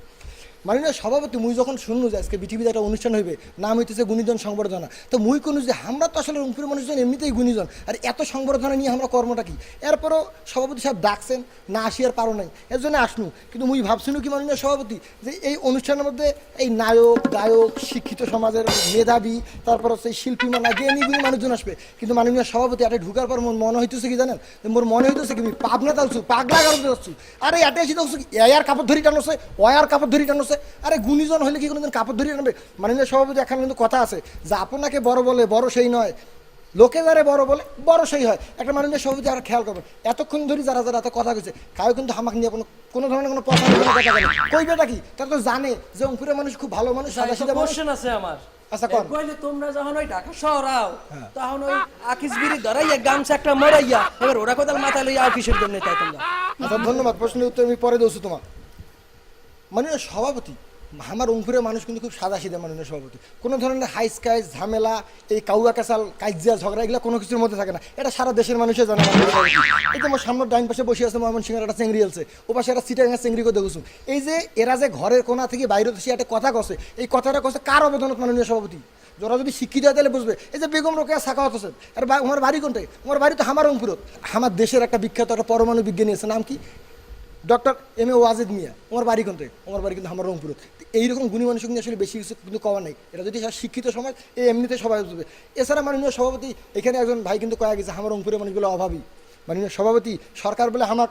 মাননীয় সভাপতি মুই যখন শুনলু যে আজকে বিটিভিতে একটা অনুষ্ঠান হইবে নাম হইতেছে গুণীজন সংবর্ধনা তো মুই কোনো যে আমরা তো আসলে রংপুরের মানুষজন এমনিতেই গুণীজন আর এত সংবর্ধনা নিয়ে আমরা কর্মটা কি এরপরও সভাপতি সাহেব ডাকছেন না আসি আর পারো নাই এর জন্য আসনু কিন্তু মুই ভাবছিনু কি মাননীয় সভাপতি যে এই অনুষ্ঠানের মধ্যে এই নায়ক গায়ক শিক্ষিত সমাজের মেধাবী তারপর হচ্ছে শিল্পী মানা জ্ঞানীগুলি মানুষজন আসবে কিন্তু মাননীয় সভাপতি এটা ঢুকার পর মোর মনে হইতেছে কি জানেন মোর মনে হইতেছে কি আমি পাবনা তালছু পাগলা গাড়তে যাচ্ছু আরে এটা এসে দেখছো এয়ার কাপড় ধরি টানছে ওয়ার কাপড় ধরি টানছে আরে গুণীজন হলে কি কোনোদিন কাপড় ধরিয়ে আনবে। মাননীয় সভাপতি এখন কিন্তু কথা আছে যে আপনাকে বড় বলে বড় সেই নয় লোকে যারে বড় বলে বড় সেই হয় একটা মাননীয় সভাপতি আর খেয়াল করবেন এতক্ষণ ধরে যারা যারা এত কথা কইছে কাউ কিন্তু আমাকে নিয়ে কোনো ধরনের কোনো পছন্দ কথা বলে কইবেটা কি তারা তো জানে যে অঙ্কুরের মানুষ খুব ভালো মানুষ সাদা সিধা মানুষ। কোশ্চেন আছে আমার আচ্ছা কোন কইলে তোমরা যখন ওই ঢাকা শহর আও তখন ওই আকিস বিড়ি ধরাইয়া গামছা একটা মরাইয়া এবার ওরা কোদাল মাথায় লইয়া আও কিসের জন্য তাই তোমরা আচ্ছা ধন্যবাদ প্রশ্নের উত্তর আমি পরে দেবো তোমার। মাননীয় সভাপতি আমার রংপুরের মানুষ কিন্তু খুব সাদা সিধা মাননীয় সভাপতি কোনো ধরনের হাইস কাইস ঝামেলা এই কাউয়া কাসাল কাইজিয়া ঝগড়া এগুলো কোনো কিছুর মধ্যে থাকে না এটা সারা দেশের মানুষের জানে। এই যে আমার সামনে ডাইন পাশে বসে আছে ময়মনসিংহের একটা চেংড়ি আছে ও পাশে একটা সিটাঙ্গা চেংড়ি করে দেখুন এই যে এরা যে ঘরের কোনা থেকে বাইরে সে একটা কথা কছে এই কথাটা কছে কার অবদানত মাননীয় সভাপতি যারা যদি শিক্ষিত হয় তাহলে বুঝবে এই যে বেগম রোকেয়া সাখাওয়াত হোসেন আর আমার বাড়ি কোনটাই আমার বাড়ি তো আমার রংপুরত আমার দেশের একটা বিখ্যাত একটা পরমাণু বিজ্ঞানী আছে নাম কি ডক্টর এম.এ. ওয়াজেদ মিয়া আমার বাড়ি কোনটাই আমার বাড়ি কিন্তু আমার রংপুরত এইরকম গুণী মানুষ কিন্তু আসলে বেশি কিছু কিন্তু কওয়া নাই এটা যদি শিক্ষিত সমাজ এই এমনিতে সবাই বুঝবে। এছাড়া মাননীয় সভাপতি এখানে একজন ভাই কিন্তু কয়া গেছে আমার রংপুরের মানুষগুলো অভাবী মাননীয় সভাপতি সরকার বলে আমার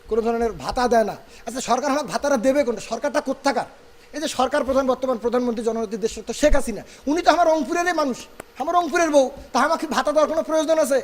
কোনো ধরনের ভাতা দেয় না আচ্ছা সরকার আমাকে ভাতাটা দেবে কোনটা সরকারটা কোথাকার এই যে সরকার বর্তমান প্রধানমন্ত্রী জননেত্রী দেশ তো শেখ হাসিনা উনি তো আমার রংপুরেরই মানুষ আমার রংপুরের বউ তা আমাকে ভাতা দেওয়ার কোনো প্রয়োজন আছে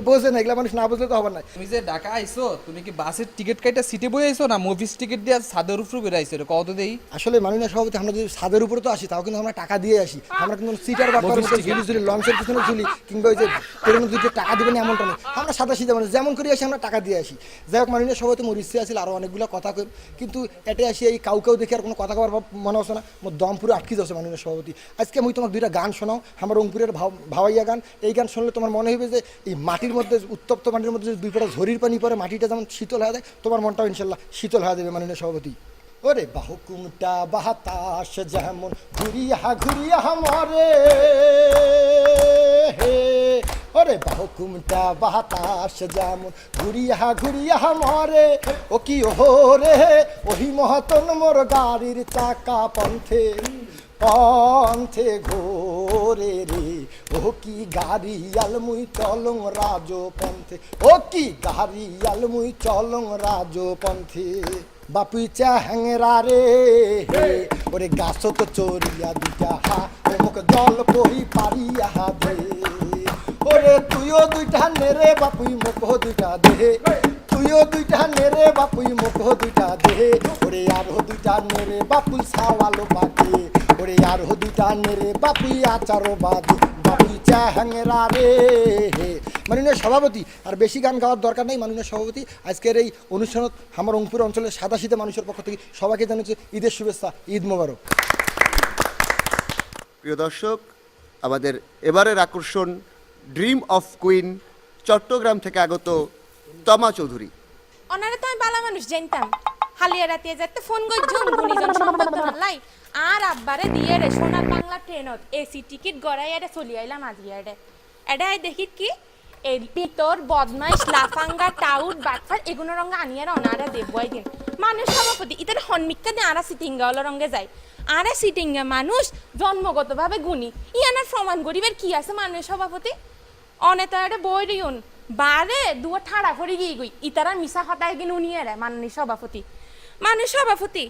বোঝে না এগুলা মানুষ না বুঝলে তো হবে না। তুমি যে ঢাকা আইছো তুমি কি বাসের টিকিট কাইটা সিটে বই আইছো না মুভিস টিকিট দিয়ে ছাদের উপরে বের আইছো এটা কত দেই আসলে মাননীয় সভাপতি আমরা যদি ছাদের উপরে তো আসি তাও কিন্তু আমরা টাকা দিয়ে আসি আমরা কিন্তু সিটার বাপার মতো ঝুলি লঞ্চের পিছনে ঝুলি কিংবা ওই যে ট্রেনের দিকে টাকা দেবেন এমনটা নেই আমরা সাদা সিধা মানুষ যেমন করে আসি আমরা টাকা দিয়ে আসি। যাই হোক মাননীয় সভাপতি মোর ইচ্ছে আসলে আরও অনেকগুলো কথা কই কিন্তু এটাই আসি এই কাউ দেখে আর কোনো কথা কবার মনে হচ্ছে না মোর দম পুরো আটকে যাচ্ছে মাননীয় সভাপতি। আজকে আমি তোমার 2টা গান শোনাও আমার রংপুরের ভাওয়াইয়া গান এই গান শুনলে তোমার মনে হবে যে এই মাটির মধ্যে উত্তপ্ত মাটির মধ্যে যদি 2 ফোঁটা ঝরির পানি পরে মাটিটা যেমন শীতল হয়ে যায় তোমার মনটাও ইনশাল্লাহ শীতল হয়ে যাবে মাননীয় সভাপতি। ওরে বাহুকুমটা বাতাস যেমন ঘুরিয়া মরে ওরে বাহুকুমটা বাতাস যেমন ঘুরিয়া মরে ও কি ওরে ওহি মহতন মোর গাড়ির চাকা পন্থে ঘোরে রে ও কি গাড়ি আলমুই চলং রাজ পন্থে ও কি গাড়ি আলমুই চলং রাজ পন্থে বাপুই চা হ্যাংরা রে ওরে গাছ তো চোরিয়া দিকা হা মুখ জল পরি পারিয়া দে ওরে তুই তুইও দুইটা নেরে বাপুই মুখ দুইটা দেহে তুইও দুইটা নেরে বাপুই মুখ দুইটা দেহে ওরে আরো দুইটা নেরে বাপুই সাওয়ালো বাদে ওরে আরো দুইটা নেরে বাপুই আচারো বাদে বাপুই চা হ্যাংরা রে মাননীয় সভাপতি আর বেশি গান গাওয়ার দরকার নেই। মাননীয় সভাপতি আজকের এই অনুষ্ঠানত আমার রংপুর অঞ্চলের সাদাশীতে মানুষের পক্ষ থেকে সবাইকে জানাচ্ছি ঈদের শুভেচ্ছা, ঈদ মোবারক। প্রিয় দর্শক, আমাদের এবারের আকর্ষণ ড্রিম অফ কুইন চট্টগ্রাম থেকে আগত তমা চৌধুরী। ওনারা তো আমি বালা মানুষ জানতাম, হালিয়া রাতে যেতে ফোন করছুন গুণীজন সম্বর্ধনা লাই আর আব্বারে দিয়ে রে সোনার বাংলা ট্রেনত এসি টিকিট গড়াই এটা চলি আইলাম আজিয়া এটা দেখি কি এই ভিতর বদমাইশ লাফাঙ্গা টাউট বাটফার এগুলো রঙে আনিয়ারা ওনারা দেবই দিন মানুষ সভাপতি ইতার হনমিক্কা দিয়ে আরা সিটিংগা ওলা রঙে যায় আরা সিটিংগা মানুষ জন্মগতভাবে গুণী ইয়ানার প্রমাণ গরিবের কি আছে মানুষ সভাপতি অনেতা এটা বই দিউন বারে দুয়া ঠাড়া ফরি গিয়ে গই ইতারা মিশা হতায় গিয়ে নুনিয়ে রে মানুষ সভাপতি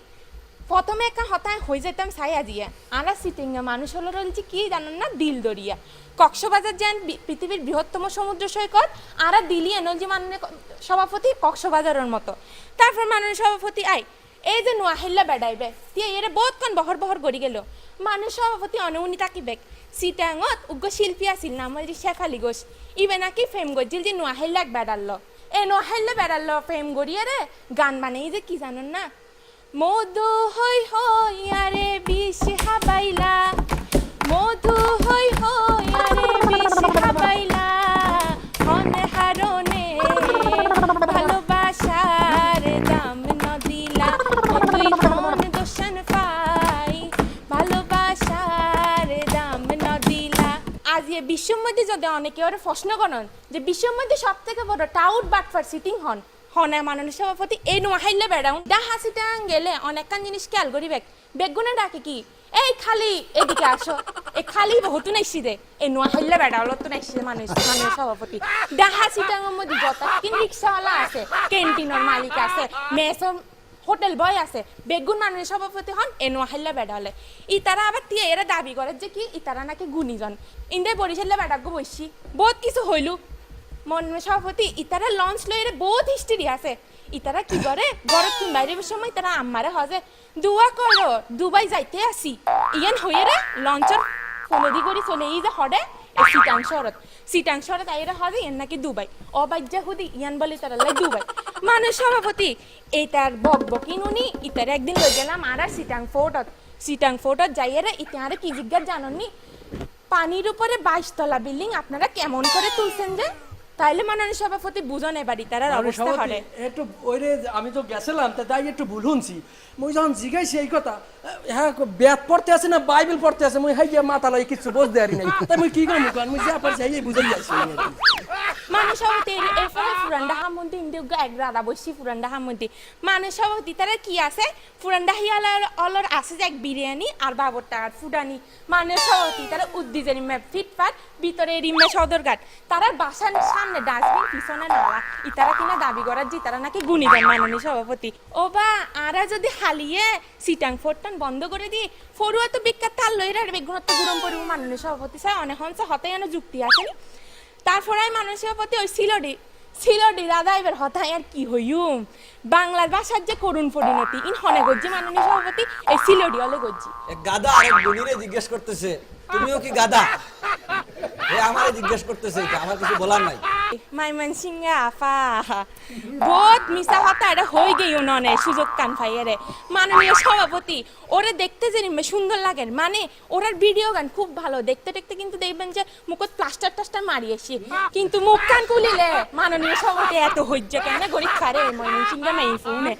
প্রথমে একটা হতায় হয়ে যেতাম সাইয়া দিয়ে আরা সিটিংগা মানুষ হলো রয়েছে কি জানেন না দিল দরিয়া কক্সবাজার যেন পৃথিবীর বৃহত্তম সমুদ্র সৈকত আরা দিলি এনজি মাননীয় সভাপতি কক্সবাজারের মতো তারপর মাননীয় সভাপতি আই এই যে নোয়াহিল্লা বেড়াইবে দিয়ে এর বহুত কোন বহর বহর গড়ি গেল মাননীয় সভাপতি অনুমনি তাকিবেক সিটাঙত উগ্র শিল্পী আছিল নাম হল শেফালি ঘোষ ইবে নাকি ফেম গজিল যে নোয়াহিল্লাক বেড়াল্লো এই নোয়াহিল্লা বেড়াল্লো ফেম গড়িয়ে রে গান বানাই যে কি জানেন না মধু হই হই আরে বিষ হাবাইলা মধু হই হই আরে বিষ হাবাইলা হনে হারনে ভালোবাসার দাম ন দিলা তুই হন দোষণ পাই ভালোবাসার দাম ন দিলা আজ এ বিশ্বের মধ্যে যদি অনেকে ওরা প্রশ্ন করেন যে বিশ্বের মধ্যে সব থেকে বড় টাউট বাটফার সিটিং হনে মাননীয় সভাপতি এই নোয়াহিল্লা বেড়াউন ডাহা সিটাং গেলে অনেকখান জিনিস খেয়াল করি বেগুনে ডাকে কি এই খালি এদিকে আসো এই খালি বহুতো নাইছি দে এই নোয়াহিল্লা বেড়াওলো তো নাইছি মাননীয় সভাপতি ডাহা সিটাংয়ের মধ্যে যত কিন রিক্সাওয়ালা আছে ক্যান্টিনের মালিক আছে মেসম হোটেল বয় আছে বেগুন মাননীয় সভাপতি হন এ নোয়াহিল্লা বেড়ালে ইতারা আবার তিয়া এরা দাবি করে যে কি ইতারা নাকি গুণীজন ইন্দে বরিশাল্লা বেড়াগো বসছি বহুত কিছু হইলু মাননীয় সভাপতি ইতারা লঞ্চ লইরে বহুত হিস্ট্রি আছে ইতারা কি করে ঘরের তুমি বাইরের সময় তারা আম্মারে হজে দুয়া করো দুবাই যাইতে আসি ইয়ান হয়ে রে লঞ্চর ফোনদি করি চলে এই যে হডে সিটাং শরত আইরে হজে ইয়ান নাকি দুবাই অবাজ্যা হুদি ইয়ান বলে তারা লাই দুবাই মাননীয় সভাপতি এইটার বকবকি নুনি ইতারা একদিন লই গেলাম আর সিটাং ফোর্টত যাইয়েরা ইতারে কি জিজ্ঞাসা জাননি পানির উপরে 22 তলা বিল্ডিং আপনারা কেমন করে তুলছেন যে তাইলে মাননীয় সভাপতি বুঝন এবারই তার অবস্থা হরে একটু ওইরে আমি তো গেছিলাম তাই একটু ভুল শুনছি মই যখন জিগাইছি এই কথা হ্যাঁ বেদ পড়তে আছে না বাইবেল পড়তে আছে মই হাই গিয়া মাথা লাই কিছু বুঝতে পারি নাই তাই মই কি করব আমি যা পারছি এই বুঝাই যাইছি মাননীয় সভাপতি এরপরে ফুরান্ডা হামন্তি ইন্দিউগা একরাদা বসি ফুরান্ডা হামন্তি মাননীয় সভাপতি তারা কি আছে ফুরান্ডা হিয়ালার অলর আছে যে এক বিরিয়ানি আর বাবর টাকার ফুডানি মাননীয় সভাপতি তারা উদ্দিজের ম্যাপ ফিটফাট ভিতরে রিম্মা সদরঘাট তারা বাসার সামনে ডাস্টবিন পিছনে নালা ইতারা কিনা দাবি করার যে তারা নাকি গুণী দেন মাননীয় সভাপতি ও বা আরা যদি হালিয়ে সিটাং ফোরটান বন্ধ করে দিয়ে ফরুয়া তো বিখ্যাত তার লইরা বেগুনত গুরম পরিব মাননীয় সভাপতি স্যার অনেক হংস হতে যেন যুক্তি আসেনি তারপরে মাননীয় সভাপতি ওই সিলডি দাদা এবার হতায় আর কি হইম বাংলার ভাষার যে করুণ পরিণতি ইন হনে গজ্জি মাননীয় সভাপতি এই সিলডি হলে গজ্জি গাদা আরেক গুণীরে জিজ্ঞেস করতেছে তুমিও কি গাদা আমারে জিজ্ঞেস করতেছে আমার কিছু বলার নাই মাইমান সিংহা আফা বহুত মিশা হতা এটা হয়ে গেই ননে সুযোগ কান ফাইয়ারে মাননীয় সভাপতি ওরে দেখতে যে সুন্দর লাগে মানে ওরার ভিডিও গান খুব ভালো দেখতে কিন্তু দেখবেন যে মুখত প্লাস্টার মারিয়েছি কিন্তু মুখ কান খুলিলে মাননীয় সভাপতি এত হইছে কেন গরিব খারে মাইমান সিংহা নাই ফোনে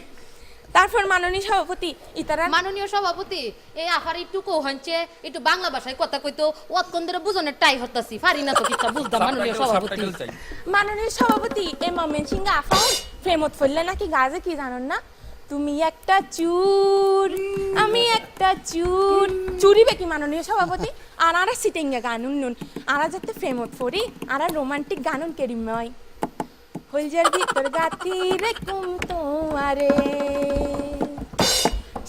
তারপর মাননীয় সভাপতি ইতারা মাননীয় সভাপতি এই আফার একটু কৌহানছে একটু বাংলা ভাষায় কথা কইতো অতক্ষণ ধরে বুঝনের ট্রাই হতাছি পারি না তো কিটা বুঝতাম মাননীয় সভাপতি এ মমেন সিং আফাও ফেমত ফেললে নাকি গাজে কি জানেন না তুমি একটা চুর আমি একটা চুর চুরি বেকি মাননীয় সভাপতি আর আরা সিটিংয়ে গানুন নুন আরা যাতে ফেমত ফরি আরা রোমান্টিক গানুন কেরিময় হইজার ভিতর গাতি রে কুম তোমারে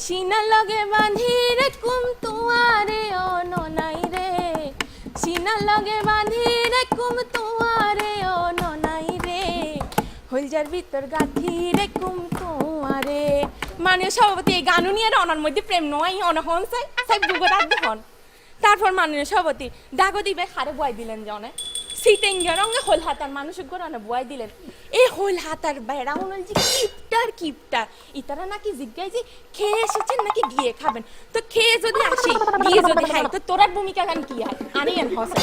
সিনা লগে বাঁধি রে কুম তোমারে ও নাই রে সিনা লগে বাঁধি রে কুম তোমারে কলিজার ভিতর গাথি রে কুম তোমারে। মাননীয় সভাপতি এই গানু নিয়ে অনার মধ্যে প্রেম নয় অনহন সাই বুগরাত দেখুন। তারপর মাননীয় সভাপতি দাগো দিবে হারে বয় দিলেন জনে সিটেঙ্গের রঙে হোল হাতার মানুষ গরনে বয় দিলেন। এই হোল হাতার বেড়া মনে যে কিপটার ইতারা নাকি জিজ্ঞাসা যে খেয়ে এসেছেন নাকি গিয়ে খাবেন। তো খেয়ে যদি আসি গিয়ে যদি খাই তো তোরার ভূমিকা গান কি হয় আনিয়েন হসে।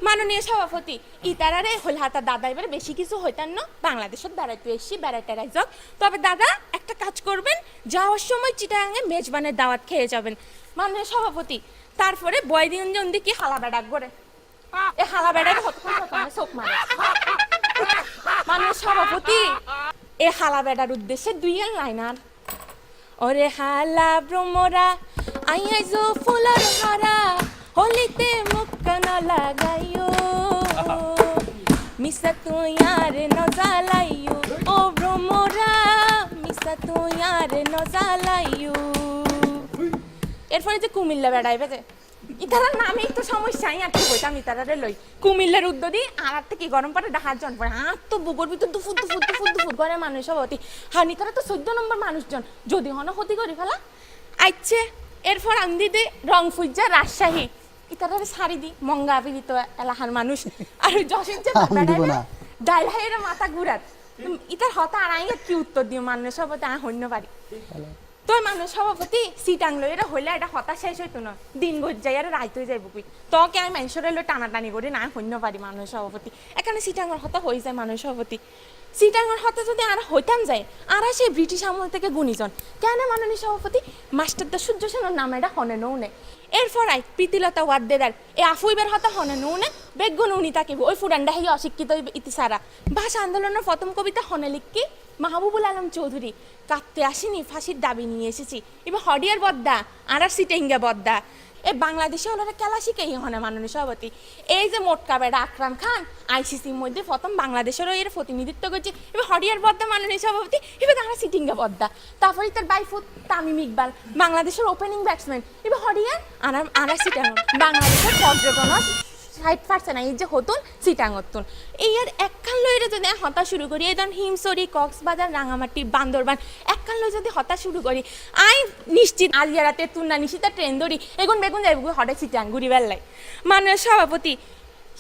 মাননীয় সভাপতি ইতারারে হোল হাতা দাদা এবারে বেশি কিছু হইতান না, বাংলাদেশত বেড়াইতে এসছি বেড়াইতে যাক। তবে দাদা একটা কাজ করবেন, যাওয়ার সময় চিটাগাঙে মেজবানের দাওয়াত খেয়ে যাবেন। মাননীয় সভাপতি তারপরে বয় দিন জন কি হালা বেড়াক করে এ হালা বেড়ার চোখ মারে। মাননীয় সভাপতি এ হালা বেড়ার উদ্দেশ্যে দুই লাইনার। ওরে হালা ভ্রমরা আইয়াইজো ফুলার হারা হলিতে মুখ কানা লাগাইও মিসা তুই আর নজালাইও ও ভ্রমরা মিসা তুই আর নজালাইও। এরপরে যে কুমিল্লা বেড়াইবে যে ইতারার নামে একটু সমস্যাই আর কি বলতাম ইতারারে লই কুমিল্লার উদ্যোদি আর থেকে গরম পারে ডাহার জন পড়ে আর তো বুগর ভিতর দুফুট করে মানুষ সভাপতি হানি তারা তো 14 নম্বর মানুষজন যদি হন ক্ষতি করি ফেলা আইছে। এরপর আমি দে রং ফুজা রাজশাহী ইতারারে শাড়ি দি মঙ্গা বিদিত এলাহার মানুষ আর যশোর যে ডাইল হাইরা মাথা ঘুরাত ইতার হতা আর আই কি উত্তর দিও মানুষ সভাপতি আ হন্য পারি। তো মানুষ সভাপতি সিটাং লই এটা হইলে এটা হতাশ শেষ হইতো না, দিন গজ যাই আর রাইত হয়ে যাইব কই তো কে আমি মানুষের লো টানাটানি করে না হইন্য পারি মানুষ সভাপতি। এখানে সিটাঙ্গর হতা হয়ে যায় মানুষ সভাপতি। সিটাঙ্গর হতা যদি আর হইতাম যায় আর সেই ব্রিটিশ আমল থেকে গুণীজন কেন মাননীয় সভাপতি মাস্টারদা সূর্য সেনের নাম এটা হনে নৌনে। এরপর আই প্রীতিলতা ওয়াদ্দেদার এ আফুইবের হতা হনে নৌনে বেগুন উনি তাকিব ওই ফুরান্ডা হই অশিক্ষিত ইতিসারা ভাষা আন্দোলনের প্রথম কবিতা হনে লিখকি মাহবুবুল আলম চৌধুরী কাঁদতে আসেনি ফাঁসির দাবি নিয়ে এসেছি এবার হডিয়ার বদ্দা আর সিটেঙ্গা বদ্দা এ বাংলাদেশে ওনারা খেলা শিখেই হনে মাননীয় সভাপতি। এই যে মোটকা বেড়া আকরাম খান আইসিসির মধ্যে প্রথম বাংলাদেশেরও এর প্রতিনিধিত্ব করছে এবার হডিয়ার বদ্দা মাননীয় সভাপতি এবার তারা সিটিঙ্গা বদ্দা। তারপরে তার বাইফুট তামিম ইকবাল বাংলাদেশের ওপেনিং ব্যাটসম্যান এবার হডিয়ার আর সিটাঙ্গন বাংলাদেশের পর্যটন 60% এই যে হতুন সিটাঙ্গতুন এই আর একখান লইরে যদি হতা শুরু করি এই ধরুন হিমসরি কক্সবাজার রাঙামাটি বান্দরবান একখান লই যদি হতা শুরু করি আই নিশ্চিত আলিয়ারাতে তুন্না নিশিতা ট্রেন ধরি এগুন বেগুন যাইব হঠাৎ সিটাং ঘুরি বেল্লাই। মাননীয় সভাপতি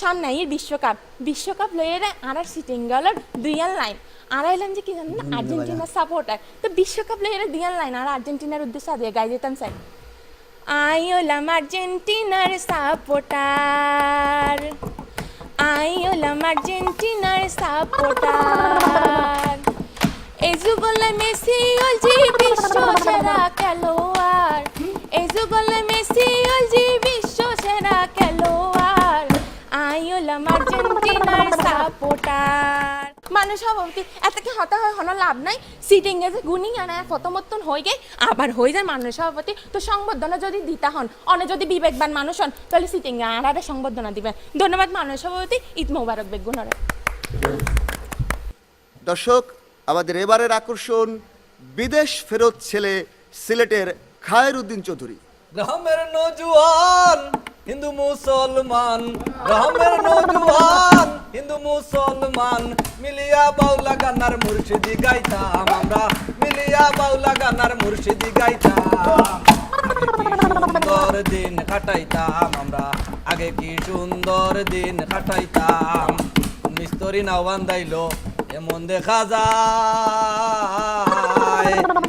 সামনেই বিশ্বকাপ লইরে আর সিটিঙ্গালার দুইয়াল লাইন আর আইলাম যে কি জানেন না আর্জেন্টিনার সাপোর্টার তো বিশ্বকাপ লইরে দুইয়াল লাইন আর আর্জেন্টিনার উদ্দেশ্যে আদিয়ে গাই যেতাম চাই। I am Argentinaর সাপোর্টার I am Argentinaর সাপোর্টার এই যুগলে মেসি অলজি বিশ্ব সেরা খেলোয়াড় এই যুগলে মেসি অলজি বিশ্ব সেরা খেলোয়াড় I am Argentinaর সাপোর্টার। মানুষ সভাপতি এত কি হতা হয় হন লাভ নাই সিটিং এ যে গুনি আনা প্রথমতন হয়ে গে আবার হয়ে যায় মানুষ সভাপতি তো সংবর্ধনা যদি দিতা হন অনে যদি বিবেকবান মানুষ হন তাহলে সিটিং এ আর সংবর্ধনা দিবেন। ধন্যবাদ মানুষ সভাপতি ঈদ মোবারক বেগুনরে। দর্শক আমাদের এবারের আকর্ষণ বিদেশ ফেরত ছেলে সিলেটের খায়রউদ্দিন চৌধুরী। গ্রামের নজওয়ান হিন্দু মুসলমান গ্রামের নজওয়ান হিন্দু মুসলমান মিলিয়া বাউলা গানার মুর্শিদি গাইতাম আমরা মিলিয়া বাউলা গানার মুর্শিদি গাইতাম সুন্দর দিন কাটাইতাম আমরা আগে কি সুন্দর দিন কাটাইতাম মিস্তরি নাও বান্ধাইলো এমন দেখা যায়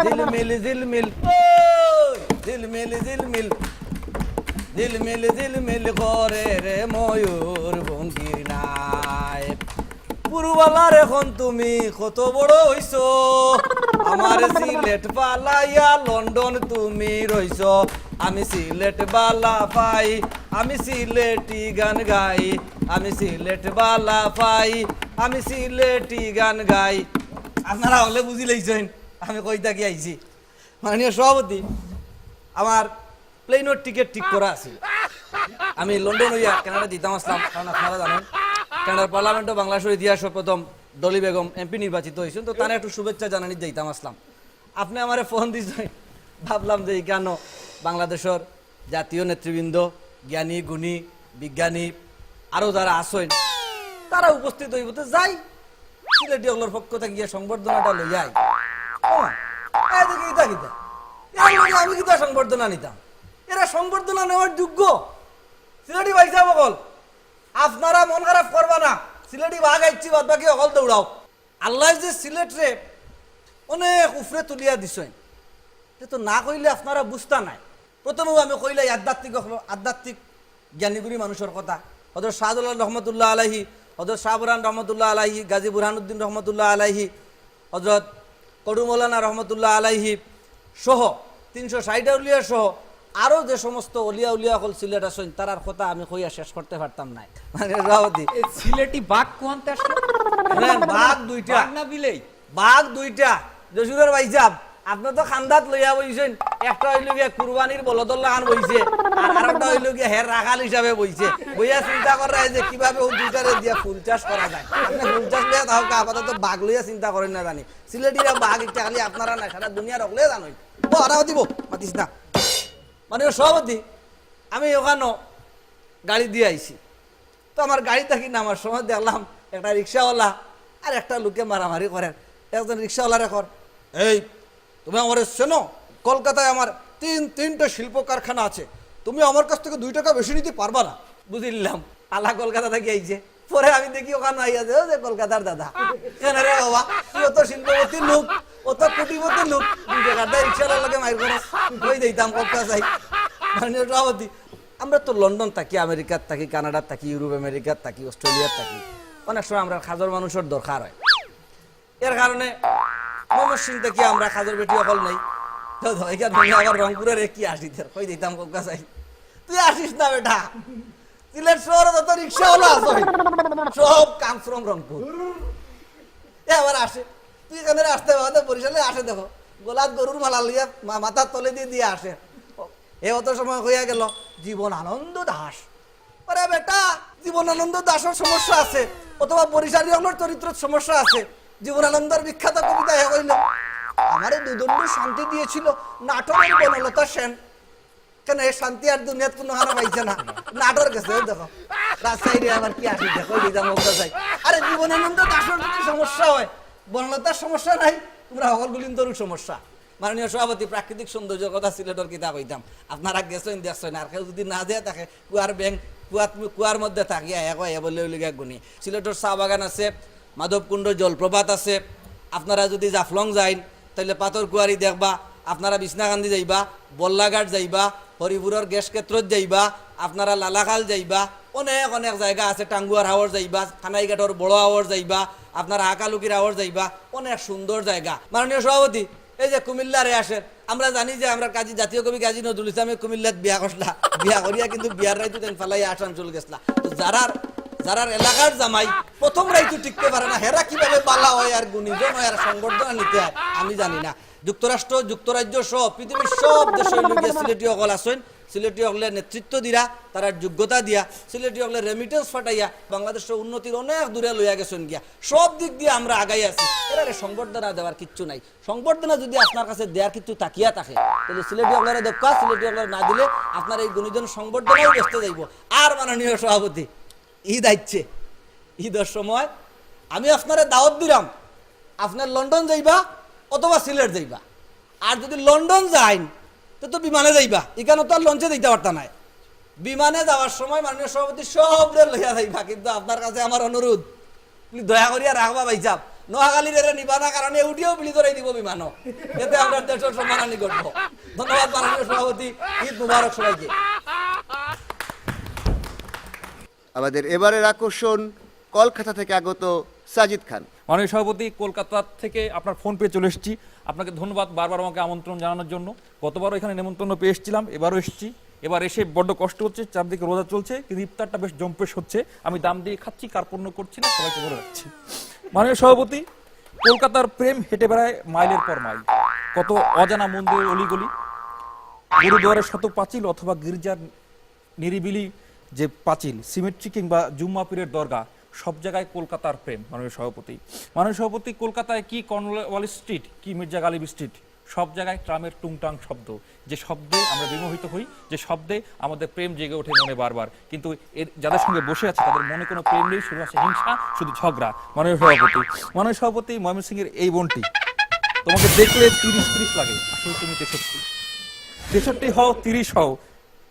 ঝিলমিল ঝিলমিল ঝিলমিল ঝিলমিল ঝিলমিল ঝিলমিল করে রে ময়ূর ভঙ্গির নাই পুরবালার এখন তুমি কত বড় হইছো আমার সিলেট পালাইয়া লন্ডন তুমি রইছ আমি সিলেট বালা পাই আমি সিলেটি গান গাই আমি সিলেট বালা পাই আমি সিলেটি গান গাই। আপনারা হলে বুঝি লাইছেন আমি কইতা কি আইছি। মাননীয় সভাপতি আমার প্লেনের টিকিট ঠিক করা আছে আমি লন্ডন হইয়া কানাডা দিতাম আসলাম কারণ আপনারা জানেন কানাডার পার্লামেন্টও বাংলাদেশের ইতিহাস প্রথম ডলি বেগম এমপি নির্বাচিত হয়েছেন তো তারা একটু শুভেচ্ছা জানানি যাইতাম আসলাম। আপনি আমারে ফোন দিয়েছেন ভাবলাম যে কেন বাংলাদেশের জাতীয় নেতৃবৃন্দ জ্ঞানী গুণী বিজ্ঞানী আরও যারা আসেন তারা উপস্থিত হইব তো যাই সিলেটি হলোর পক্ষ থেকে গিয়ে সংবর্ধনাটা লইয়াই আমি কিতা সংবর্ধনা নিতাম? এরা সংবর্ধনা নেওয়ার যোগ্য? সিলেটি ভাইসা বকল আপনারা মন খারাপ করবা না, সিলেটি বাঘ আইছি বাদ বাকি অকল দৌড়াও। আল্লাহ যে সিলেট রে অনেক উফরে তুলিয়া দিছেন, তো না কইলে আপনারা বুঝতা নাই। প্রথমে আমি কইলাই আধ্যাত্মিক জ্ঞানীগুণী মানুষের কথা, হযরত শাহজালাল রহমতুল্লাহ আলাইহি, হযরত শাহবুরান রহমতুল্লাহ আলাইহি, গাজী বুরহানুদ্দিন রহমতুল্লাহ আলাইহি, হযরত কডু মৌলানা রহমতুল্লাহ আলাইহি সহ 360 উলিয়া সহ আরো যে সমস্ত অলিয়া উলিয়া হল সিলেট আসেন তারার কথা আমি কইয়া শেষ করতে পারতাম না। মানে রাওতি সিলেটি বাঘ কোনতে আসলো? বাঘ দুইটা না বিলেই বাঘ দুইটা। জসুরের ভাইসাব আপনি তো খান্দাত লইয়া বইছেন, একটা হইল গিয়া কুরবানির বলদল্লা খান বইছে, আর আরেকটা হইল গিয়া হের রাখাল হিসাবে বইছে। বইয়া চিন্তা করা যে কিভাবে ও দুইটারে দিয়া ফুল চাষ করা যায়। আপনি ফুল চাষ লইয়া তাহলে আপাতত বাঘ লইয়া চিন্তা করেন না জানি। সিলেটিরা বাঘ একটা খালি আপনারা না সারা দুনিয়া রকলে জানোই। বড়াও দিব মাতিস না। মানে সভাপতি আমি ওখানে গাড়ি দিয়ে আইছি, তো আমার গাড়ি থাকি না আমার সময় দেখলাম একটা রিক্সাওয়ালা আর একটা লোকে মারামারি করেন। একজন রিক্সাওয়ালারে কর, এই তুমি আমার চেনো? কলকাতায় আমার তিনটা শিল্প কারখানা আছে, তুমি আমার কাছ থেকে 2 টাকা বেশি নিতে পারবা না। বুঝলাম আলা কলকাতা থেকে আইছে। পরে আমি দেখি ওখানে আইয়া যে কলকাতার দাদা, কেন রে বাবা তুই অত শিল্পপতির লোক, অত কোটিপতির লোক, 2 টাকার দায় রিক্সাওয়ালার লাগে মাইর করো, কই দিতাম কলকাতা যাই। মাননীয় সভাপতি আমরা তো লন্ডন থাকি, আমেরিকার থাকি, কানাডার থাকি, ইউরোপ আমেরিকার থাকি, অস্ট্রেলিয়ার থাকি, অনেক সময় আমরা খাজর মানুষের দরকার হয়। এর কারণে ময়মনসিং থেকে আমরা খাজর বেটি অকল নেই, আবার রংপুরের কি আসি কই দিতাম কলকাতা যাই। তুই আসিস না বেটা, সিলেট শহরে যত রিক্সাওয়ালা আছে সব কাম ফ্রম রংপুর। এবার আসে, তুই এখানে আসতে হবে বরিশালে আসে, দেখো গোলাপ গরুর মালা লিয়া মাথার তলে দিয়ে দিয়ে আসে। এ অত সময় হইয়া গেল জীবনানন্দ দাস। আরে বেটা জীবনানন্দ দাসের সমস্যা আছে, অথবা বরিশালী আমার চরিত্র সমস্যা আছে। জীবনানন্দের বিখ্যাত কবিতা এ কইল, আমারে দুদণ্ড শান্তি দিয়েছিল নাটকের বনলতা সেন। কেন এই শান্তি আর দুনিয়াত কোনো হারা পাইছে না, নাটর গেছে। দেখো রাজশাহী আবার কি আসি দেখো দিদাম যাই। আরে জীবনানন্দ দাসের যদি সমস্যা হয়, বনলতার সমস্যা নাই, তোমরা সকলগুলিন্দরও সমস্যা। মাননীয় সভাপতি প্রাকৃতিক সৌন্দর্যের কথা সিলেটের কিতা কইতাম, আপনারা গেছেন দেখছেন, আর কেউ যদি না যায় তাকে কুয়ার ব্যাংক কুয়ার মধ্যে থাকিয়া এক বলে লিগা গুনি। সিলেটের চা বাগান আছে, মাধবকুণ্ড জলপ্রপাত আছে। আপনারা যদি জাফলং যাইন তাহলে পাথর কুয়ারি দেখবা, আপনারা বিছনাকান্দি যাইবা, বল্লাঘাট যাইবা, হরিপুরের গ্যাস ক্ষেত্রত যাইবা, আপনারা লালাখাল যাইবা, অনেক অনেক জায়গা আছে। টাঙ্গুয়ার হাওর যাইবা, খানাইঘাটর বড় হাওর যাইবা, আপনারা হাকালুকির হাওর যাইবা, অনেক সুন্দর জায়গা। মাননীয় সভাপতি এই যে কুমিল্লারে আসেন, আমরা জানি যে আমরা কাজী জাতীয় কবি কাজী নজরুল ইসলামের কুমিল্লাত বিয়া করলা, বিয়া করিয়া কিন্তু বিয়ার রাইতু তেন ফালাই আসাম চলে গেছলা। তো যারা এলাকার জামাই প্রথম রাইতু টিকতে পারে না, হেরা কিভাবে বালা হয় আর গুণীজন হয় আর সংবর্ধনা নিতে হয় আমি জানি না। যুক্তরাষ্ট্র যুক্তরাজ্য সহ পৃথিবীর সব দেশের লোকে সিলেটি অকল আসেন, সিলেটি অকলের নেতৃত্ব দিয়া, তার যোগ্যতা দিয়া, সিলেটি অকলের রেমিটেন্স ফাটাইয়া বাংলাদেশের উন্নতির অনেক দূরে লইয়া গেছেন গিয়া। সব দিক দিয়ে আমরা আগাই আছি। এবারে সংবর্ধনা দেওয়ার কিচ্ছু নাই। সংবর্ধনা যদি আপনার কাছে দেওয়ার কিছু তাকিয়া থাকে তাহলে সিলেটি অকলের দেখা, সিলেটি অকলের না দিলে আপনার এই গুণীজন সংবর্ধনাও ব্যস্ত যাইব। আর মাননীয় সভাপতি ঈদ আইছে, ঈদের সময় আমি আপনারা দাওয়াত দিলাম, আপনার লন্ডন যাইবা অথবা সিলেট যাইবা। আর যদি লন্ডন যাইন তো বিমানে যাইবা, এখানে তো আর লঞ্চে দিতে পারতা নাই। বিমানে যাওয়ার সময় মাননীয় সভাপতি সব লইয়া যাইবা, কিন্তু আপনার কাছে আমার অনুরোধ দয়া করিয়া রাখবা ভাইসাব, নোয়াখালীর এরা নিবা না, কারণ উঠিয়েও বিলি ধরে দিব বিমানও, এতে আমরা দেশের সম্মানহানি করবো। ধন্যবাদ মাননীয় সভাপতি, ঈদ মুবারক সবাইকে। আমাদের এবারের আকর্ষণ কলকাতা থেকে আগত সাজিদ খান। মাননীয় সভাপতি, কলকাতা থেকে আপনার ফোন পেয়ে চলে এসেছি। আপনাকে ধন্যবাদ বারবার আমাকে আমন্ত্রণ জানানোর জন্য। গতবারও এখানে নেমন্তন্ন পেয়ে এসেছিলাম, এবারও এসেছি। এবার এসে বড্ড কষ্ট হচ্ছে, চারদিকে রোজা চলছে, কিন্তু ইফতারটা বেশ জম্পেশ হচ্ছে। আমি দাম দিয়ে খাচ্ছি, কার্পণ্য করছি না, সবাইকে বলে রাখছি। মাননীয় সভাপতি, কলকাতার প্রেম হেঁটে বেড়ায় মাইলের পর মাইল, কত অজানা মন্দির অলিগলি, গুরুদুয়ারের শত পাঁচিল অথবা গির্জার নিরিবিলি যে পাঁচিল, সিমেট্রি কিংবা জুম্মা পীরের দরগা, সব জায়গায় কলকাতার প্রেম। মাননীয় সভাপতি, কলকাতায় কি কর্নওয়ালিস স্ট্রিট, কি মির্জা গালিব স্ট্রিট, সব জায়গায় ট্রামের টুংটাং শব্দ, যে শব্দে আমরা বিমোহিত হই, যে শব্দে আমাদের প্রেম জেগে ওঠে মনে বারবার, কিন্তু এর যাদের সঙ্গে বসে আছে তাদের মনে কোনো প্রেম নেই, শুধু আছে হিংসা, শুধু ঝগড়া। মাননীয় সভাপতি ময়মনসিংহের এই বোনটি, তোমাকে দেখলে 30 লাগে, আসলে তুমি 63 হও, 30 হও,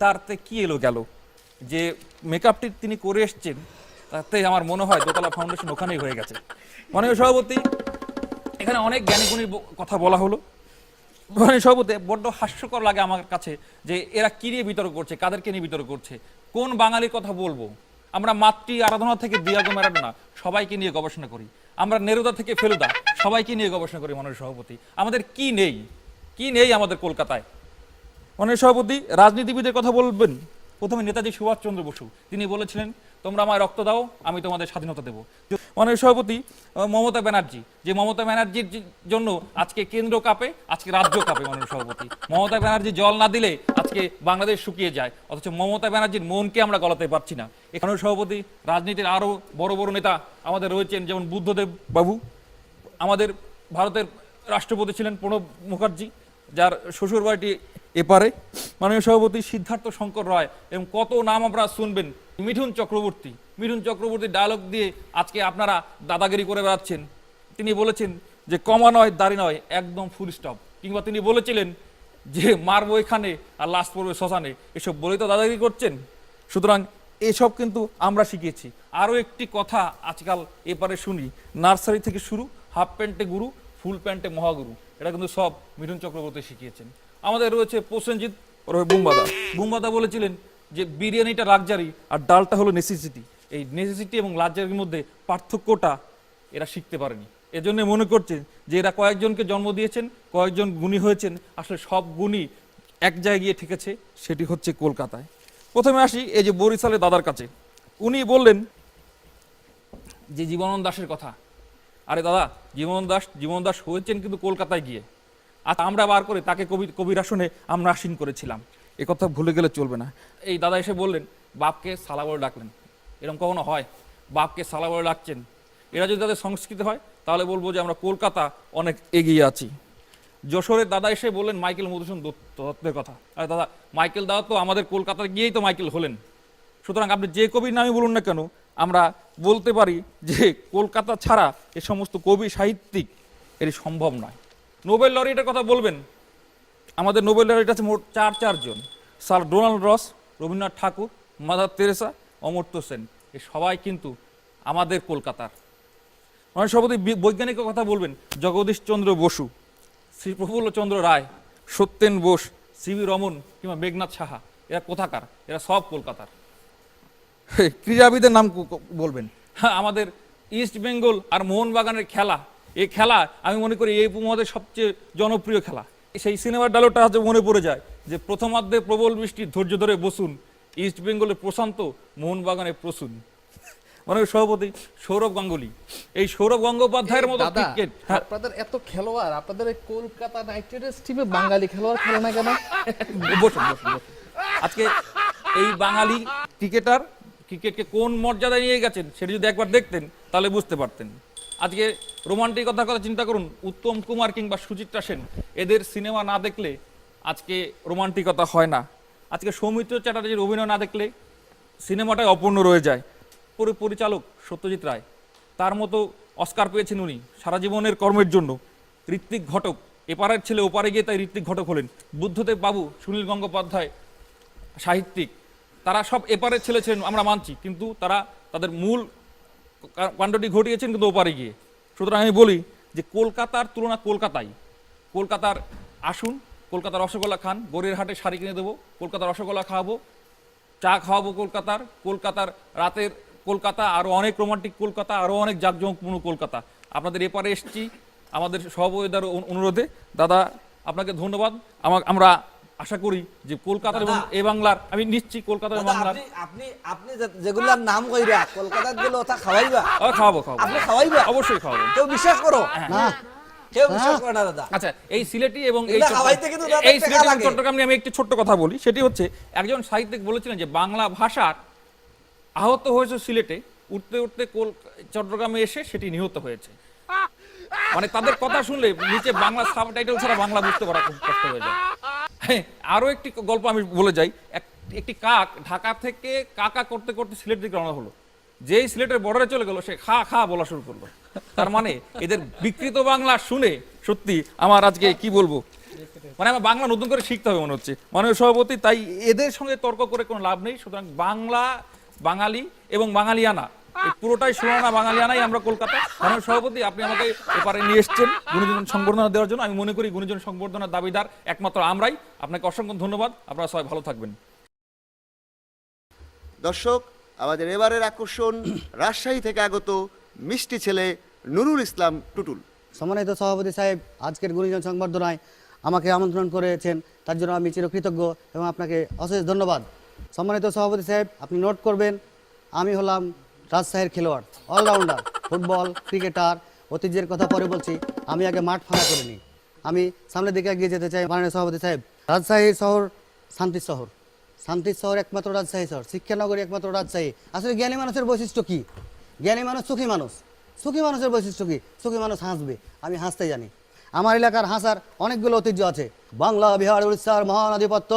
তারতে কি এলো গেল? যে মেকআপটি তিনি করে এসছেন তাতে আমার মনে হয় দোতলা ফাউন্ডেশন ওখানেই হয়ে গেছে। মাননীয় সভাপতি, এখানে অনেক জ্ঞানীগুণীর কথা বলা হলো। মাননীয় সভাপতি, বড্ড হাস্যকর লাগে আমার কাছে যে এরা কি নিয়ে বিতর্ক করছে, কাদেরকে নিয়ে বিতর্ক করছে, কোন বাঙালির কথা বলবো? আমরা মাতৃ আরাধনা থেকে দিয়াগো ম্যারাডোনা সবাইকে নিয়ে গবেষণা করি, আমরা নেরুদা থেকে ফেলুদা সবাইকে নিয়ে গবেষণা করি। মাননীয় সভাপতি, আমাদের কি নেই, কি নেই আমাদের কলকাতায়? মাননীয় সভাপতি, রাজনীতিবিদের কথা বলবেন। প্রথমে নেতাজি সুভাষচন্দ্র বসু, তিনি বলেছিলেন তোমরা আমায় রক্ত দাও, আমি তোমাদের স্বাধীনতা দেবো। মাননীয় সভাপতি, মমতা ব্যানার্জি, যে মমতা ব্যানার্জির জন্য আজকে কেন্দ্র কাঁপে, আজকে রাজ্য কাঁপে। মাননীয় সভাপতি, মমতা ব্যানার্জি জল না দিলে আজকে বাংলাদেশ শুকিয়ে যায়, অথচ মমতা ব্যানার্জির মনকে আমরা গলাতে পারছি না। এখানে সভাপতি, রাজনীতির আরো বড় বড় নেতা আমাদের রয়েছেন, যেমন বুদ্ধদেব বাবু, আমাদের ভারতের রাষ্ট্রপতি ছিলেন প্রণব মুখার্জি, যার শ্বশুর বাড়িটি এপারে। মাননীয় সভাপতি, সিদ্ধার্থ শঙ্কর রায়, এবং কত নাম আপনারা শুনবেন। মিঠুন চক্রবর্তী ডায়লগ দিয়ে আজকে আপনারা দাদাগিরি করে বেড়াচ্ছেন। তিনি বলেছেন যে কমা নয়, দাড়ি নয়, একদম ফুল স্টপ। কিংবা তিনি বলেছিলেন যে মারবো এখানে আর লাশ পড়বে শ্মশানে, এসব বলেই তো দাদাগিরি করছেন। সুতরাং এসব কিন্তু আমরা শিখিয়েছি। আরও একটি কথা আজকাল এপারে শুনি, নার্সারি থেকে শুরু, হাফ প্যান্টে গুরু, ফুল প্যান্টে মহাগুরু, এটা কিন্তু সব মিঠুন চক্রবর্তী শিখিয়েছেন। আমাদের রয়েছে প্রসেনজিৎ বুম্বাদা বলেছিলেন যে বিরিয়ানিটা লাক্সারি আর ডালটা হলো নেসেসিটি। এই নেসেসিটি এবং লাক্সারির মধ্যে পার্থক্যটা এরা শিখতে পারেনি। এজন্য মনে করছেন যে এরা কয়েকজনকে জন্ম দিয়েছেন, কয়েকজন গুণী হয়েছেন, আসলে সব গুণী এক জায়গায় গিয়ে ঠেকেছে, সেটি হচ্ছে কলকাতায়। প্রথমে আসি এই যে বরিশালের দাদার কাছে। উনি বললেন যে জীবনানন্দ দাশের কথা। আরে দাদা, জীবনানন্দ দাশ হয়েছেন কিন্তু কলকাতায় গিয়ে। আর আমরা বার করে তাকে কবির আসনে আমরা আসীন করেছিলাম, এ কথা ভুলে গেলে চলবে না। এই দাদা এসে বললেন বাপকে সালা বলে ডাকলেন। এরকম কখনো হয়? বাপকে সালা বলে ডাকছেন। এরা যদি তাদের সংস্কৃতি হয় তাহলে বলবো যে আমরা কলকাতা অনেক এগিয়ে আছি। যশোরের দাদা এসে বললেন মাইকেল মধুসূদন দত্তের কথা। আরে দাদা, মাইকেল দাদা তো আমাদের কলকাতায় গিয়েই তো মাইকেল হলেন। সুতরাং আপনি যে কবির নামই বলুন না কেন, আমরা বলতে পারি যে কলকাতা ছাড়া এ সমস্ত কবি সাহিত্যিক এটি সম্ভব নয়। নোবেল লরিটের কথা বলবেন, আমাদের নোবেল লরিট আছে মোট 4 জন। স্যার ডোনাল্ড রস, রবীন্দ্রনাথ ঠাকুর, মাদার তেরেসা, অমর্ত্য সেন, এ সবাই কিন্তু আমাদের কলকাতার। অনেক সভাপতি বৈজ্ঞানিকের কথা বলবেন, জগদীশ চন্দ্র বসু, শ্রী প্রফুল্লচন্দ্র রায়, সত্যেন বোস, সিবি রমন কিংবা মেঘনাথ সাহা, এরা কোথাকার? এরা সব কলকাতার। ক্রীড়াবিদের নাম বলবেন, হ্যাঁ, আমাদের ইস্ট বেঙ্গল আর মোহনবাগানের খেলা, এই খেলা আমি মনে করি এই উপমহাদেশের সবচেয়ে জনপ্রিয় খেলা। সেই সিনেমার ডায়লগটা হয়তো মনে পড়ে যায় যে প্রথমার্ধে প্রবল বৃষ্টি, ধৈর্য ধরে বসুন, ইস্ট বেঙ্গলের প্রশান্ত, মোহনবাগানে প্রসূন। মানে সভাপতি সৌরভ গাঙ্গুলি, এই সৌরভ গঙ্গোপাধ্যায়ের মতো ক্রিকেট। আপনাদের এত খেলোয়াড়, আপনাদের এই কলকাতা নাইট রাইডার্স টিমে বাঙালি খেলোয়াড় খেলে না কেন? বসুন। আজকে এই বাঙালি ক্রিকেটকে কোন মর্যাদায় নিয়ে গেছেন সেটা যদি একবার দেখতেন তাহলে বুঝতে পারতেন। আজকে রোমান্টিকতার কথা চিন্তা করুন, উত্তম কুমার কিংবা সুচিত্রা সেন, এদের সিনেমা না দেখলে আজকে রোমান্টিকতা হয় না। আজকে সৌমিত্র চ্যাটার্জির অভিনয় না দেখলে সিনেমাটাই অপূর্ণ রয়ে যায়। পরিচালক সত্যজিৎ রায়, তার মতো অস্কার পেয়েছেন উনি সারা জীবনের কর্মের জন্য। ঋত্বিক ঘটক, এপারের ছেলে ওপারে গিয়ে তাই ঋত্বিক ঘটক হলেন। বুদ্ধদেব বাবু, সুনীল গঙ্গোপাধ্যায় সাহিত্যিক, তারা সব এপারের ছেলে ছিলেন, আমরা মানছি, কিন্তু তারা তাদের মূল কাণ্ডটি ঘটিয়েছেন কিন্তু ওপারে গিয়ে। সুতরাং আমি বলি যে কলকাতার তুলনা কলকাতার আসুন, কলকাতার রসগোল্লা খান, গড়িয়ার হাটে শাড়ি কিনে দেবো, কলকাতার রসগোল্লা খাওয়াবো, চা খাওয়াবো, কলকাতার রাতের কলকাতা, আরও অনেক রোমান্টিক কলকাতা, আরও অনেক জাঁকজমকপূর্ণ কলকাতা। আপনাদের এপারে এসেছি আমাদের সভাপতিদের অনুরোধে। দাদা, আপনাকে ধন্যবাদ। আমরা আশা করি যে কলকাতার এবং এ বাংলার, আমি নিচ্ছি কলকাতার বাংলার, আপনি যেগুলার নাম কইরা কলকাতার গেলে ওটা খাওয়াইবা? খাওয়াবো। আপনি খাওয়াইবা? অবশ্যই খাওয়াবো। কেউ বিশ্বাস করো না? কেউ বিশ্বাস করে না দাদা। আচ্ছা, এই সিলেটি এবং এই চট্টগ্রাম নিয়ে আমি একটি ছোট্ট কথা বলি। সেটি হচ্ছে, একজন সাহিত্যিক বলেছিলেন যে বাংলা ভাষার আহত হয়েছে সিলেটে, উঠতে উঠতে চট্টগ্রামে এসে সেটি নিহত হয়েছে। মানে তাদের কথা শুনলে নিচে বাংলা সাবটাইটেল ছাড়া বাংলা বুঝতে পারা খুব কষ্ট হয়ে যায়। হ্যাঁ, আরো একটি গল্প আমি বলে যাই। একটি কাক ঢাকা থেকে কাকা করতে করতে সিলেট দিকে রওনা হলো। যেই সিলেটের বর্ডারে চলে গেল, সে খা খা বলা শুরু করলো। তার মানে এদের বিকৃত বাংলা শুনে সত্যি আমার আজকে কি বলবো, মানে আমার বাংলা নতুন করে শিখতে হবে মনে হচ্ছে মাননীয় সভাপতি। তাই এদের সঙ্গে তর্ক করে কোনো লাভ নেই। সুতরাং বাংলা, বাঙালি এবং বাঙালিয়ানা, এই পুরোটাই শোনানা বাঙালিয়ানাই আমরা কলকাতা। মাননীয় সভাপতি, আপনি আমাকে এপারে নিয়ে এসেছেন গুণীজন সংবর্ধনা দেওয়ার জন্য। আমি মনে করি গুণীজন সংবর্ধনার দাবিদার একমাত্র আমরাই। আপনাকে অসংখ্য ধন্যবাদ। আপনারা সবাই ভালো থাকবেন। দর্শক, আমাদের এবারের আকর্ষণ রাজশাহী থেকে আগত মিষ্টি ছেলে নুরুল ইসলাম টুটুল। সম্মানিত সভাপতি সাহেব, আজকের গুণীজন সংবর্ধনায় আমাকে আমন্ত্রণ করেছেন, তার জন্য আমি চিরকৃতজ্ঞ এবং আপনাকে অশেষ ধন্যবাদ। সম্মানিত সভাপতি সাহেব, আপনি নোট করবেন, আমি হলাম রাজশাহীর খেলোয়াড়, অলরাউন্ডার, ফুটবল, ক্রিকেটার। ঐতিহ্যের কথা পরে বলছি, আমি আগে মাঠ ফাঁকা করে নিই। আমি সামনের দিকে এগিয়ে যেতে চাই। মাননীয় সভাপতি সাহেব, রাজশাহী শহর শান্তির শহর, শান্তির শহর একমাত্র রাজশাহী শহর, শিক্ষানগরী একমাত্র রাজশাহী। আসলে জ্ঞানী মানুষের বৈশিষ্ট্য কি? জ্ঞানী মানুষ সুখী মানুষ। সুখী মানুষের বৈশিষ্ট্য কি? সুখী মানুষ হাসবে। আমি হাসতে জানি। আমার এলাকার হাসার অনেকগুলো ঐতিহ্য আছে। বাংলা, বিহার, উড়িষ্যার মহান আধিপত্য,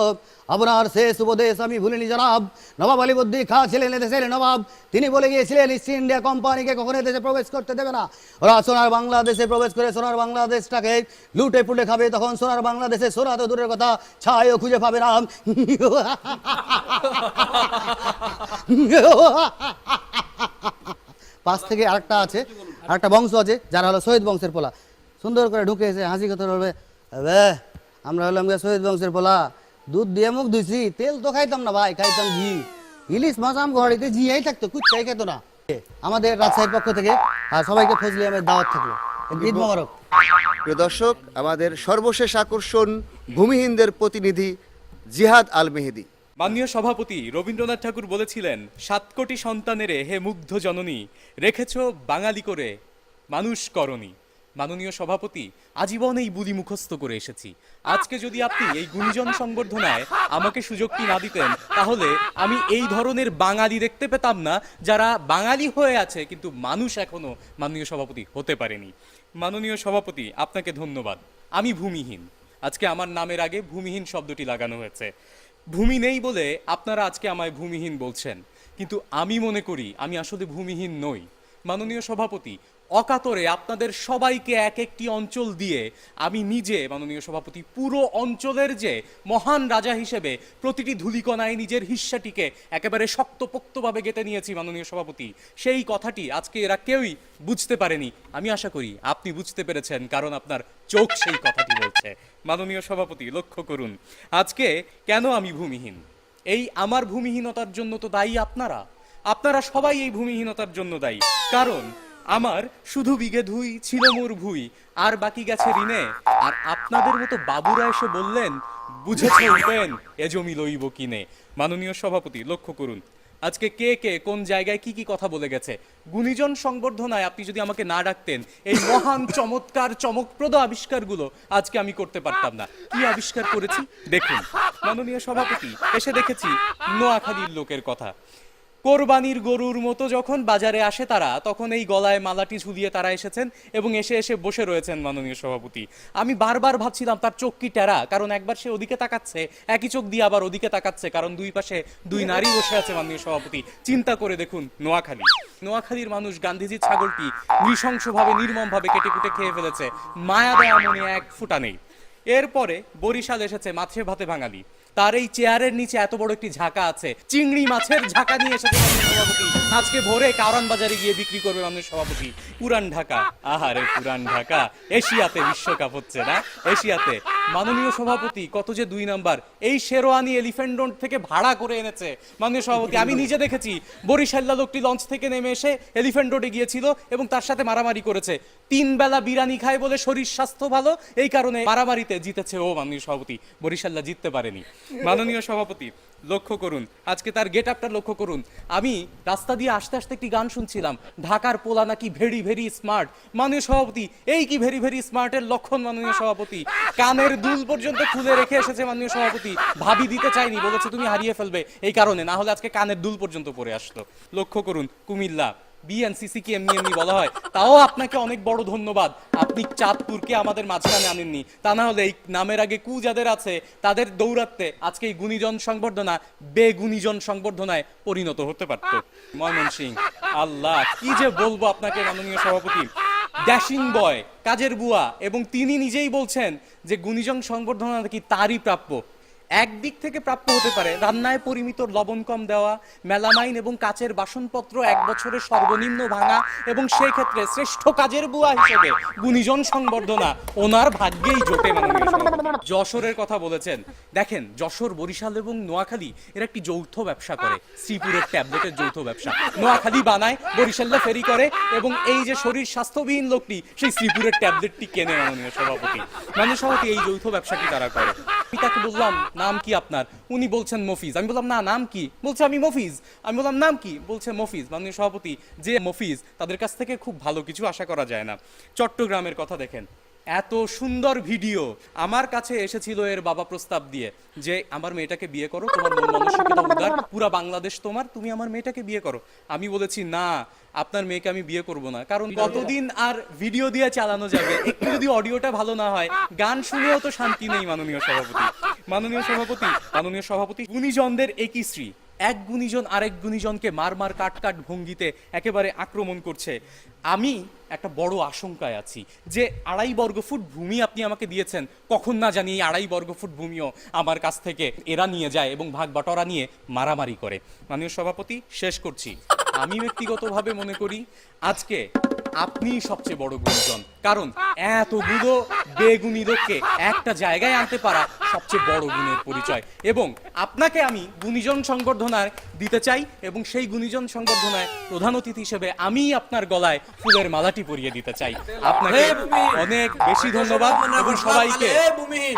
আপনার শেষ উপদেশ আমি ভুলিনি জনাব। নবাব আলীবর্দী খাঁ ছিলেন এদেশের নবাব। তিনি বলে গিয়েছিলেন ইস্ট ইন্ডিয়া কোম্পানিকে কখনো দেশে প্রবেশ করতে দেবে না। ওরা সোনার বাংলাদেশে প্রবেশ করে সোনার বাংলাদেশটাকে লুটে পুটে খাবে। তখন সোনার বাংলাদেশে সোনা তো দূরের কথা, ছায়ও খুঁজে পাবে না। পাশ থেকে আরেকটা আছে, আরেকটা বংশ আছে যারা হলো শহীদ বংশের পোলা। সুন্দর করে ঢুকে এসে হাসি কথা বলবে, আমরা হলাম শহীদ বংশের পোলা, দুধ দিয়ে মুখ ধুইছি, তেল তো খাইতাম না ভাই, খাইতাম ঘি। ইলিশ মাছ আম ঘড়িতে জিয়াই থাকতো, কুচ্ছাই খেতো না। আমাদের রাজশাহীর পক্ষ থেকে আর সবাইকে ফজলি আহমেদ দাওয়াত থাকলো। ঈদ মোবারক। প্রিয় দর্শক, আমাদের সর্বশেষ আকর্ষণ ভূমিহীনদের প্রতিনিধি জিহাদ আল মেহেদি। মাননীয় সভাপতি রবীন্দ্রনাথ ঠাকুর বলেছিলেন, 7 কোটি সন্তানেরে হে মুগ্ধ জননী, রেখেছ বাঙালি করে মানুষ করনি। মাননীয় সভাপতি, আজীবন এই বুলি মুখস্থ করে এসেছি। আজকে যদি আপনি এই গুণীজন সংবর্ধনায় আমাকে সুযোগটি না দিতেন, তাহলে আমি এই ধরনের বাঙালি দেখতে পেতাম না, যারা বাঙালি হয়ে আছে কিন্তু মানুষ এখনো মাননীয় সভাপতি হতে পারেনি। মাননীয় সভাপতি, আপনাকে ধন্যবাদ। আমি ভূমিহীন। আজকে আমার নামের আগে ভূমিহীন শব্দটি লাগানো হয়েছে। ভূমি নেই বলে আপনারা আজকে আমায় ভূমিহীন বলছেন, কিন্তু আমি মনে করি আমি আসলে ভূমিহীন নই। মাননীয় সভাপতি, অকাতরে আপনাদের সবাইকে এক একটি অঞ্চল দিয়ে আমি নিজে মাননীয় সভাপতি পুরো অঞ্চলের যে মহান রাজা হিসেবে প্রতিটি ধূলিকণায় নিজের হিস্সাটিকে একেবারে শক্তপোক্তভাবে গেঁথে নিয়েছি মাননীয় সভাপতি। সেই কথাটি আজকে এরা কেউই বুঝতে পারেনি। আমি আশা করি আপনি বুঝতে পেরেছেন, কারণ আপনার চোখ সেই কথাটি বলছে। মাননীয় সভাপতি, লক্ষ্য করুন আজকে কেন আমি ভূমিহীন। এই আমার ভূমিহীনতার জন্য তো দায়ী আপনারা। আপনারা সবাই এই ভূমিহীনতার জন্য দায়ী, কারণ আমার শুধু বিঘে ধুই ছিল মোর ভুই, আর বাকি গেছে ঋণে। আর আপনাদের মতো বাবুরা এসে বললেন, বুঝেছে উপেন, এ জমি লইব কিনে। মাননীয় সভাপতি, লক্ষ্য করুন আজকে কে কে কোন জায়গায় কি কি কথা বলে গেছে। গুণীজন সংবর্ধনায় আপনি যদি আমাকে না ডাকতেন, এই মহান চমৎকার চমকপ্রদ আবিষ্কারগুলো আজকে আমি করতে পারতাম না। কি আবিষ্কার করেছি দেখুন। মাননীয় সভাপতি, এসে দেখেছি নোয়াখালীর লোকের কথা। কোরবানির গরুর মতো যখন বাজারে আসে তারা, তখন এই গলায় মালাটি ঝুলিয়ে তারা এসেছেন এবং এসে এসে বসে রয়েছেন মাননীয় সভাপতি। আমি বারবার ভাবছিলাম তার চোখ কি টেরা, কারণ একবার সে ওদিকে তাকাচ্ছে, একই চোখ দিয়ে আবার ওদিকে তাকাচ্ছে, কারণ দুই পাশে দুই নারী বসে আছে মাননীয় সভাপতি। চিন্তা করে দেখুন নোয়াখালী, নোয়াখালীর মানুষ গান্ধীজির ছাগলটি নৃশংসভাবে নির্মমভাবে কেটে কুটে খেয়ে ফেলেছে, মায়া দেওয়া মনে এক ফুটা নেই। এরপরে বরিশাল এসেছে মাছে ভাতে বাঙালি, তার এই চেয়ারের নিচে এত বড় একটি ঝাঁকা আছে, চিংড়ি মাছের ঝাঁকা নিয়ে এসেছে মাননীয় সভাপতি। আজকে ভোরে কারণ বাজারে গিয়ে বিক্রি করবে মাননীয় সভাপতি। পুরান ঢাকা, আহারে পুরান ঢাকা, এশিয়াতে বিশ্বকাপ হচ্ছে না, এশিয়াতে। মাননীয় সভাপতি, কত যে 2 নাম্বার। এই শেরওয়ানি এলিফ্যান্ট রোড থেকে ভাড়া করে এনেছে মাননীয় সভাপতি। আমি নিজে দেখেছি বরিশাল্লা লোকটি লঞ্চ থেকে নেমে এসে এলিফ্যান্ট রোডে গিয়েছিল এবং তার সাথে মারামারি করেছে। 3 বেলা বিরিয়ানি খায় বলে শরীর স্বাস্থ্য ভালো, এই কারণে মারামারিতে জিতেছে ও মাননীয় সভাপতি। বরিশাল্লা জিততে পারেনি। মাননীয় সভাপতি, লক্ষ্য করুন আজকে তার গেট আপটা লক্ষ্য করুন। আমি রাস্তা দিয়ে আসতে আসতে একটি গান শুনছিলাম, ঢাকার পোলা নাকি ভেরি ভেরি স্মার্ট। মাননীয় সভাপতি, এই কি ভেরি ভেরি স্মার্টের লক্ষণ মাননীয় সভাপতি? কানের দুল পর্যন্ত খুলে রেখে এসেছে মাননীয় সভাপতি। ভাবি দিতে চাইনি, বলেছে তুমি হারিয়ে ফেলবে, এই কারণে, না হলে আজকে কানের দুল পর্যন্ত পরে আসতো। লক্ষ্য করুন কুমিল্লা, বিএনসিসি কি এমনি এমনি বলা হয়। তাও আপনাকে অনেক বড় ধন্যবাদ, আপনি চাঁদপুরকে আমাদের মাঝখানে আনেননি। তা না হলে এই নামের আগে কু যাদের আছে তাদের দৌরাত্মে আজকে এই গুণীজন সংবর্ধনা বেগুণীজন সংবর্ধনায় পরিণত হতে পারত। ময়মনসিংহ, আল্লাহ কি যে বলবো আপনাকে মাননীয় সভাপতি, ড্যাশিং বয়, কাজের বুয়া, এবং তিনি নিজেই বলছেন যে গুণীজন সংবর্ধনা নাকি তারই প্রাপ্য। একদিক থেকে প্রাপ্য হতে পারে রান্নায় পরিমিত লবণ কম দেওয়া, মেলামাইন এবং কাচের বাসনপত্র 1 বছরের সর্বনিম্ন ভাঙা, এবং সেই ক্ষেত্রে শ্রেষ্ঠ কাজের বুয়া হিসেবে গুণীজন সংবর্ধনা ওনার ভাগ্যেই জোটে। মাননীয় সভাপতি যশোরের কথা বলেছেন, দেখেন যশোর, বরিশাল এবং নোয়াখালী এর একটি যৌথ ব্যবসা করে, শ্রীপুরের ট্যাবলেটের যৌথ ব্যবসা। নোয়াখালী বানায়, বরিশালে ফেরি করে, এবং এই যে শরীর স্বাস্থ্যবিহীন লোকটি সেই শ্রীপুরের ট্যাবলেটটি কেনে। মাননীয় সভাপতি, মাননীয় সভাপতি এই যৌথ ব্যবসাটি তারা করে। আমি তাকে বললাম নাম কি আপনার? উনি বলছেন মফিজ। আমি বললাম না, নাম কি? বলছে আমি মফিজ। আমি বললাম নাম কি? বলছে মফিজ। মাননীয় সভাপতি, যে মফিজ তাদের কাছ থেকে খুব ভালো কিছু আশা করা যায় না। চট্টগ্রামের কথা দেখেন, এত সুন্দর ভিডিও আমার কাছে এসেছিল এর বাবা প্রস্তাব দিয়ে যে আমার মেয়েটাকে বিয়ে করো, তোমার মন মানসিকতা উদার, পুরা বাংলাদেশ তোমার, তুমি আমার মেয়েটাকে বিয়ে করো। আমি বলেছি না, আপনার মেয়েকে আমি বিয়ে করব না, কারণ কতদিন আর ভিডিও দিয়ে চালানো যাবে, একটু যদি অডিওটা ভালো না হয়, গান শুনেও তো শান্তি নেই। মাননীয় সভাপতি, মাননীয় সভাপতি, মাননীয় সভাপতি, গুণীজনদের একই শ্রী, এক গুণীজন আরেক গুণীজনকে মার মার কাট কাট ভঙ্গিতে একেবারে আক্রমণ করছে। আমি একটা বড় আশঙ্কায় আছি যে 2.5 বর্গফুট ভূমি আপনি আমাকে দিয়েছেন, কখন না জানি এই 2.5 বর্গফুট ভূমিও আমার কাছ থেকে এরা নিয়ে যায় এবং ভাগ বাটোয়ারা নিয়ে মারামারি করে। মাননীয় সভাপতি, শেষ করছি, আমি ব্যক্তিগতভাবে মনে করি আজকে আপনি সবচেয়ে বড় গুণীজন, কারণ এতগুলো বেগুনি লোককে একটা জায়গায় আনতে পারা সবচেয়ে বড় গুণের পরিচয়, এবং আপনাকে আমি গুণীজন সংবর্ধনায় দিতে চাই, এবং সেই গুণীজন সংবর্ধনায় প্রধান অতিথি হিসেবে আমি আপনার গলায় ফুলের মালাটি পরিয়ে দিতে চাই। আপনাকে অনেক বেশি ধন্যবাদ এবং সবাইকে। ভূমিহীন,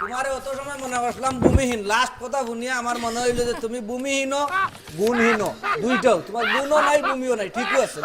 তোমার অত সময় মনে করছিলাম ভূমিহীন, লাস্ট কথা শুনিয়ে আমার মনে হইলো যে তুমি ভূমিহীন গুণহীন দুইটাও, তোমার গুণও নাই ভূমিও নাই, ঠিকই আছে।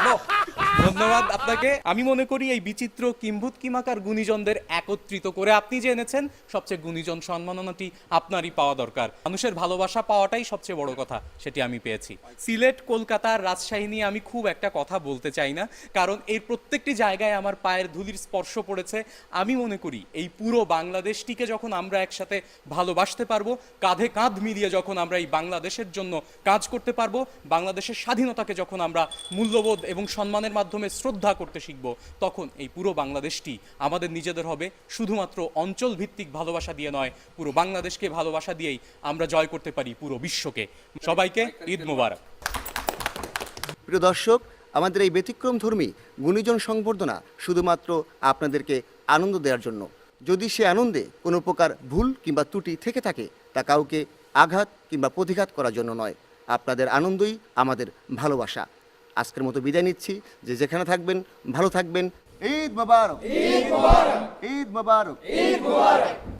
ধন্যবাদ আপনাকে। আমি মনে করি এই বিচিত্র কিম্ভূত কিমাকার গুণীজনদের একত্রিত করে আপনি যে এনেছেন সবচেয়ে গুণীজন সম্মাননাটি আপনারই পাওয়া দরকার। মানুষের ভালোবাসা পাওয়াটাই সবচেয়ে বড় কথা, সেটি আমি পেয়েছি। সিলেট, কলকাতা, রাজশাহী নিয়ে আমি খুব একটা কথা বলতে চাই না, কারণ এর প্রত্যেকটি জায়গায় আমার পায়ের ধুলির স্পর্শ পড়েছে। আমি মনে করি এই পুরো বাংলাদেশটিকে যখন আমরা একসাথে ভালোবাসতে পারবো, কাঁধে কাঁধ মিলিয়ে যখন আমরা এই বাংলাদেশের জন্য কাজ করতে পারবো, বাংলাদেশের স্বাধীনতাকে যখন আমরা মূল্যবোধ এবং সম্মানের মাধ্যমে শ্রদ্ধা করতে শিখব, তখন এই পুরো বাংলাদেশটি আমাদের নিজেদের হবে। শুধুমাত্র অঞ্চল ভিত্তিক ভালোবাসা দিয়ে নয়, পুরো বাংলাদেশকে ভালোবাসা দিয়েই আমরা জয় করতে পারি পুরো বিশ্বকে। সবাইকে ঈদ মোবারক। প্রিয় দর্শক, আমাদের এই ব্যতিক্রমধর্মী গুণীজন সংবর্ধনা শুধুমাত্র আপনাদেরকে আনন্দ দেওয়ার জন্য। যদি সে আনন্দে কোনো প্রকার ভুল কিংবা ত্রুটি থেকে থাকে, তা কাউকে আঘাত কিংবা প্রতিঘাত করার জন্য নয়। আপনাদের আনন্দই আমাদের ভালোবাসা। আজকের মতো বিদায় নিচ্ছি। যে যেখানে থাকবেন ভালো থাকবেন। ঈদ মোবারক, ঈদ মোবারক, ঈদ মোবারক, ঈদ মোবারক।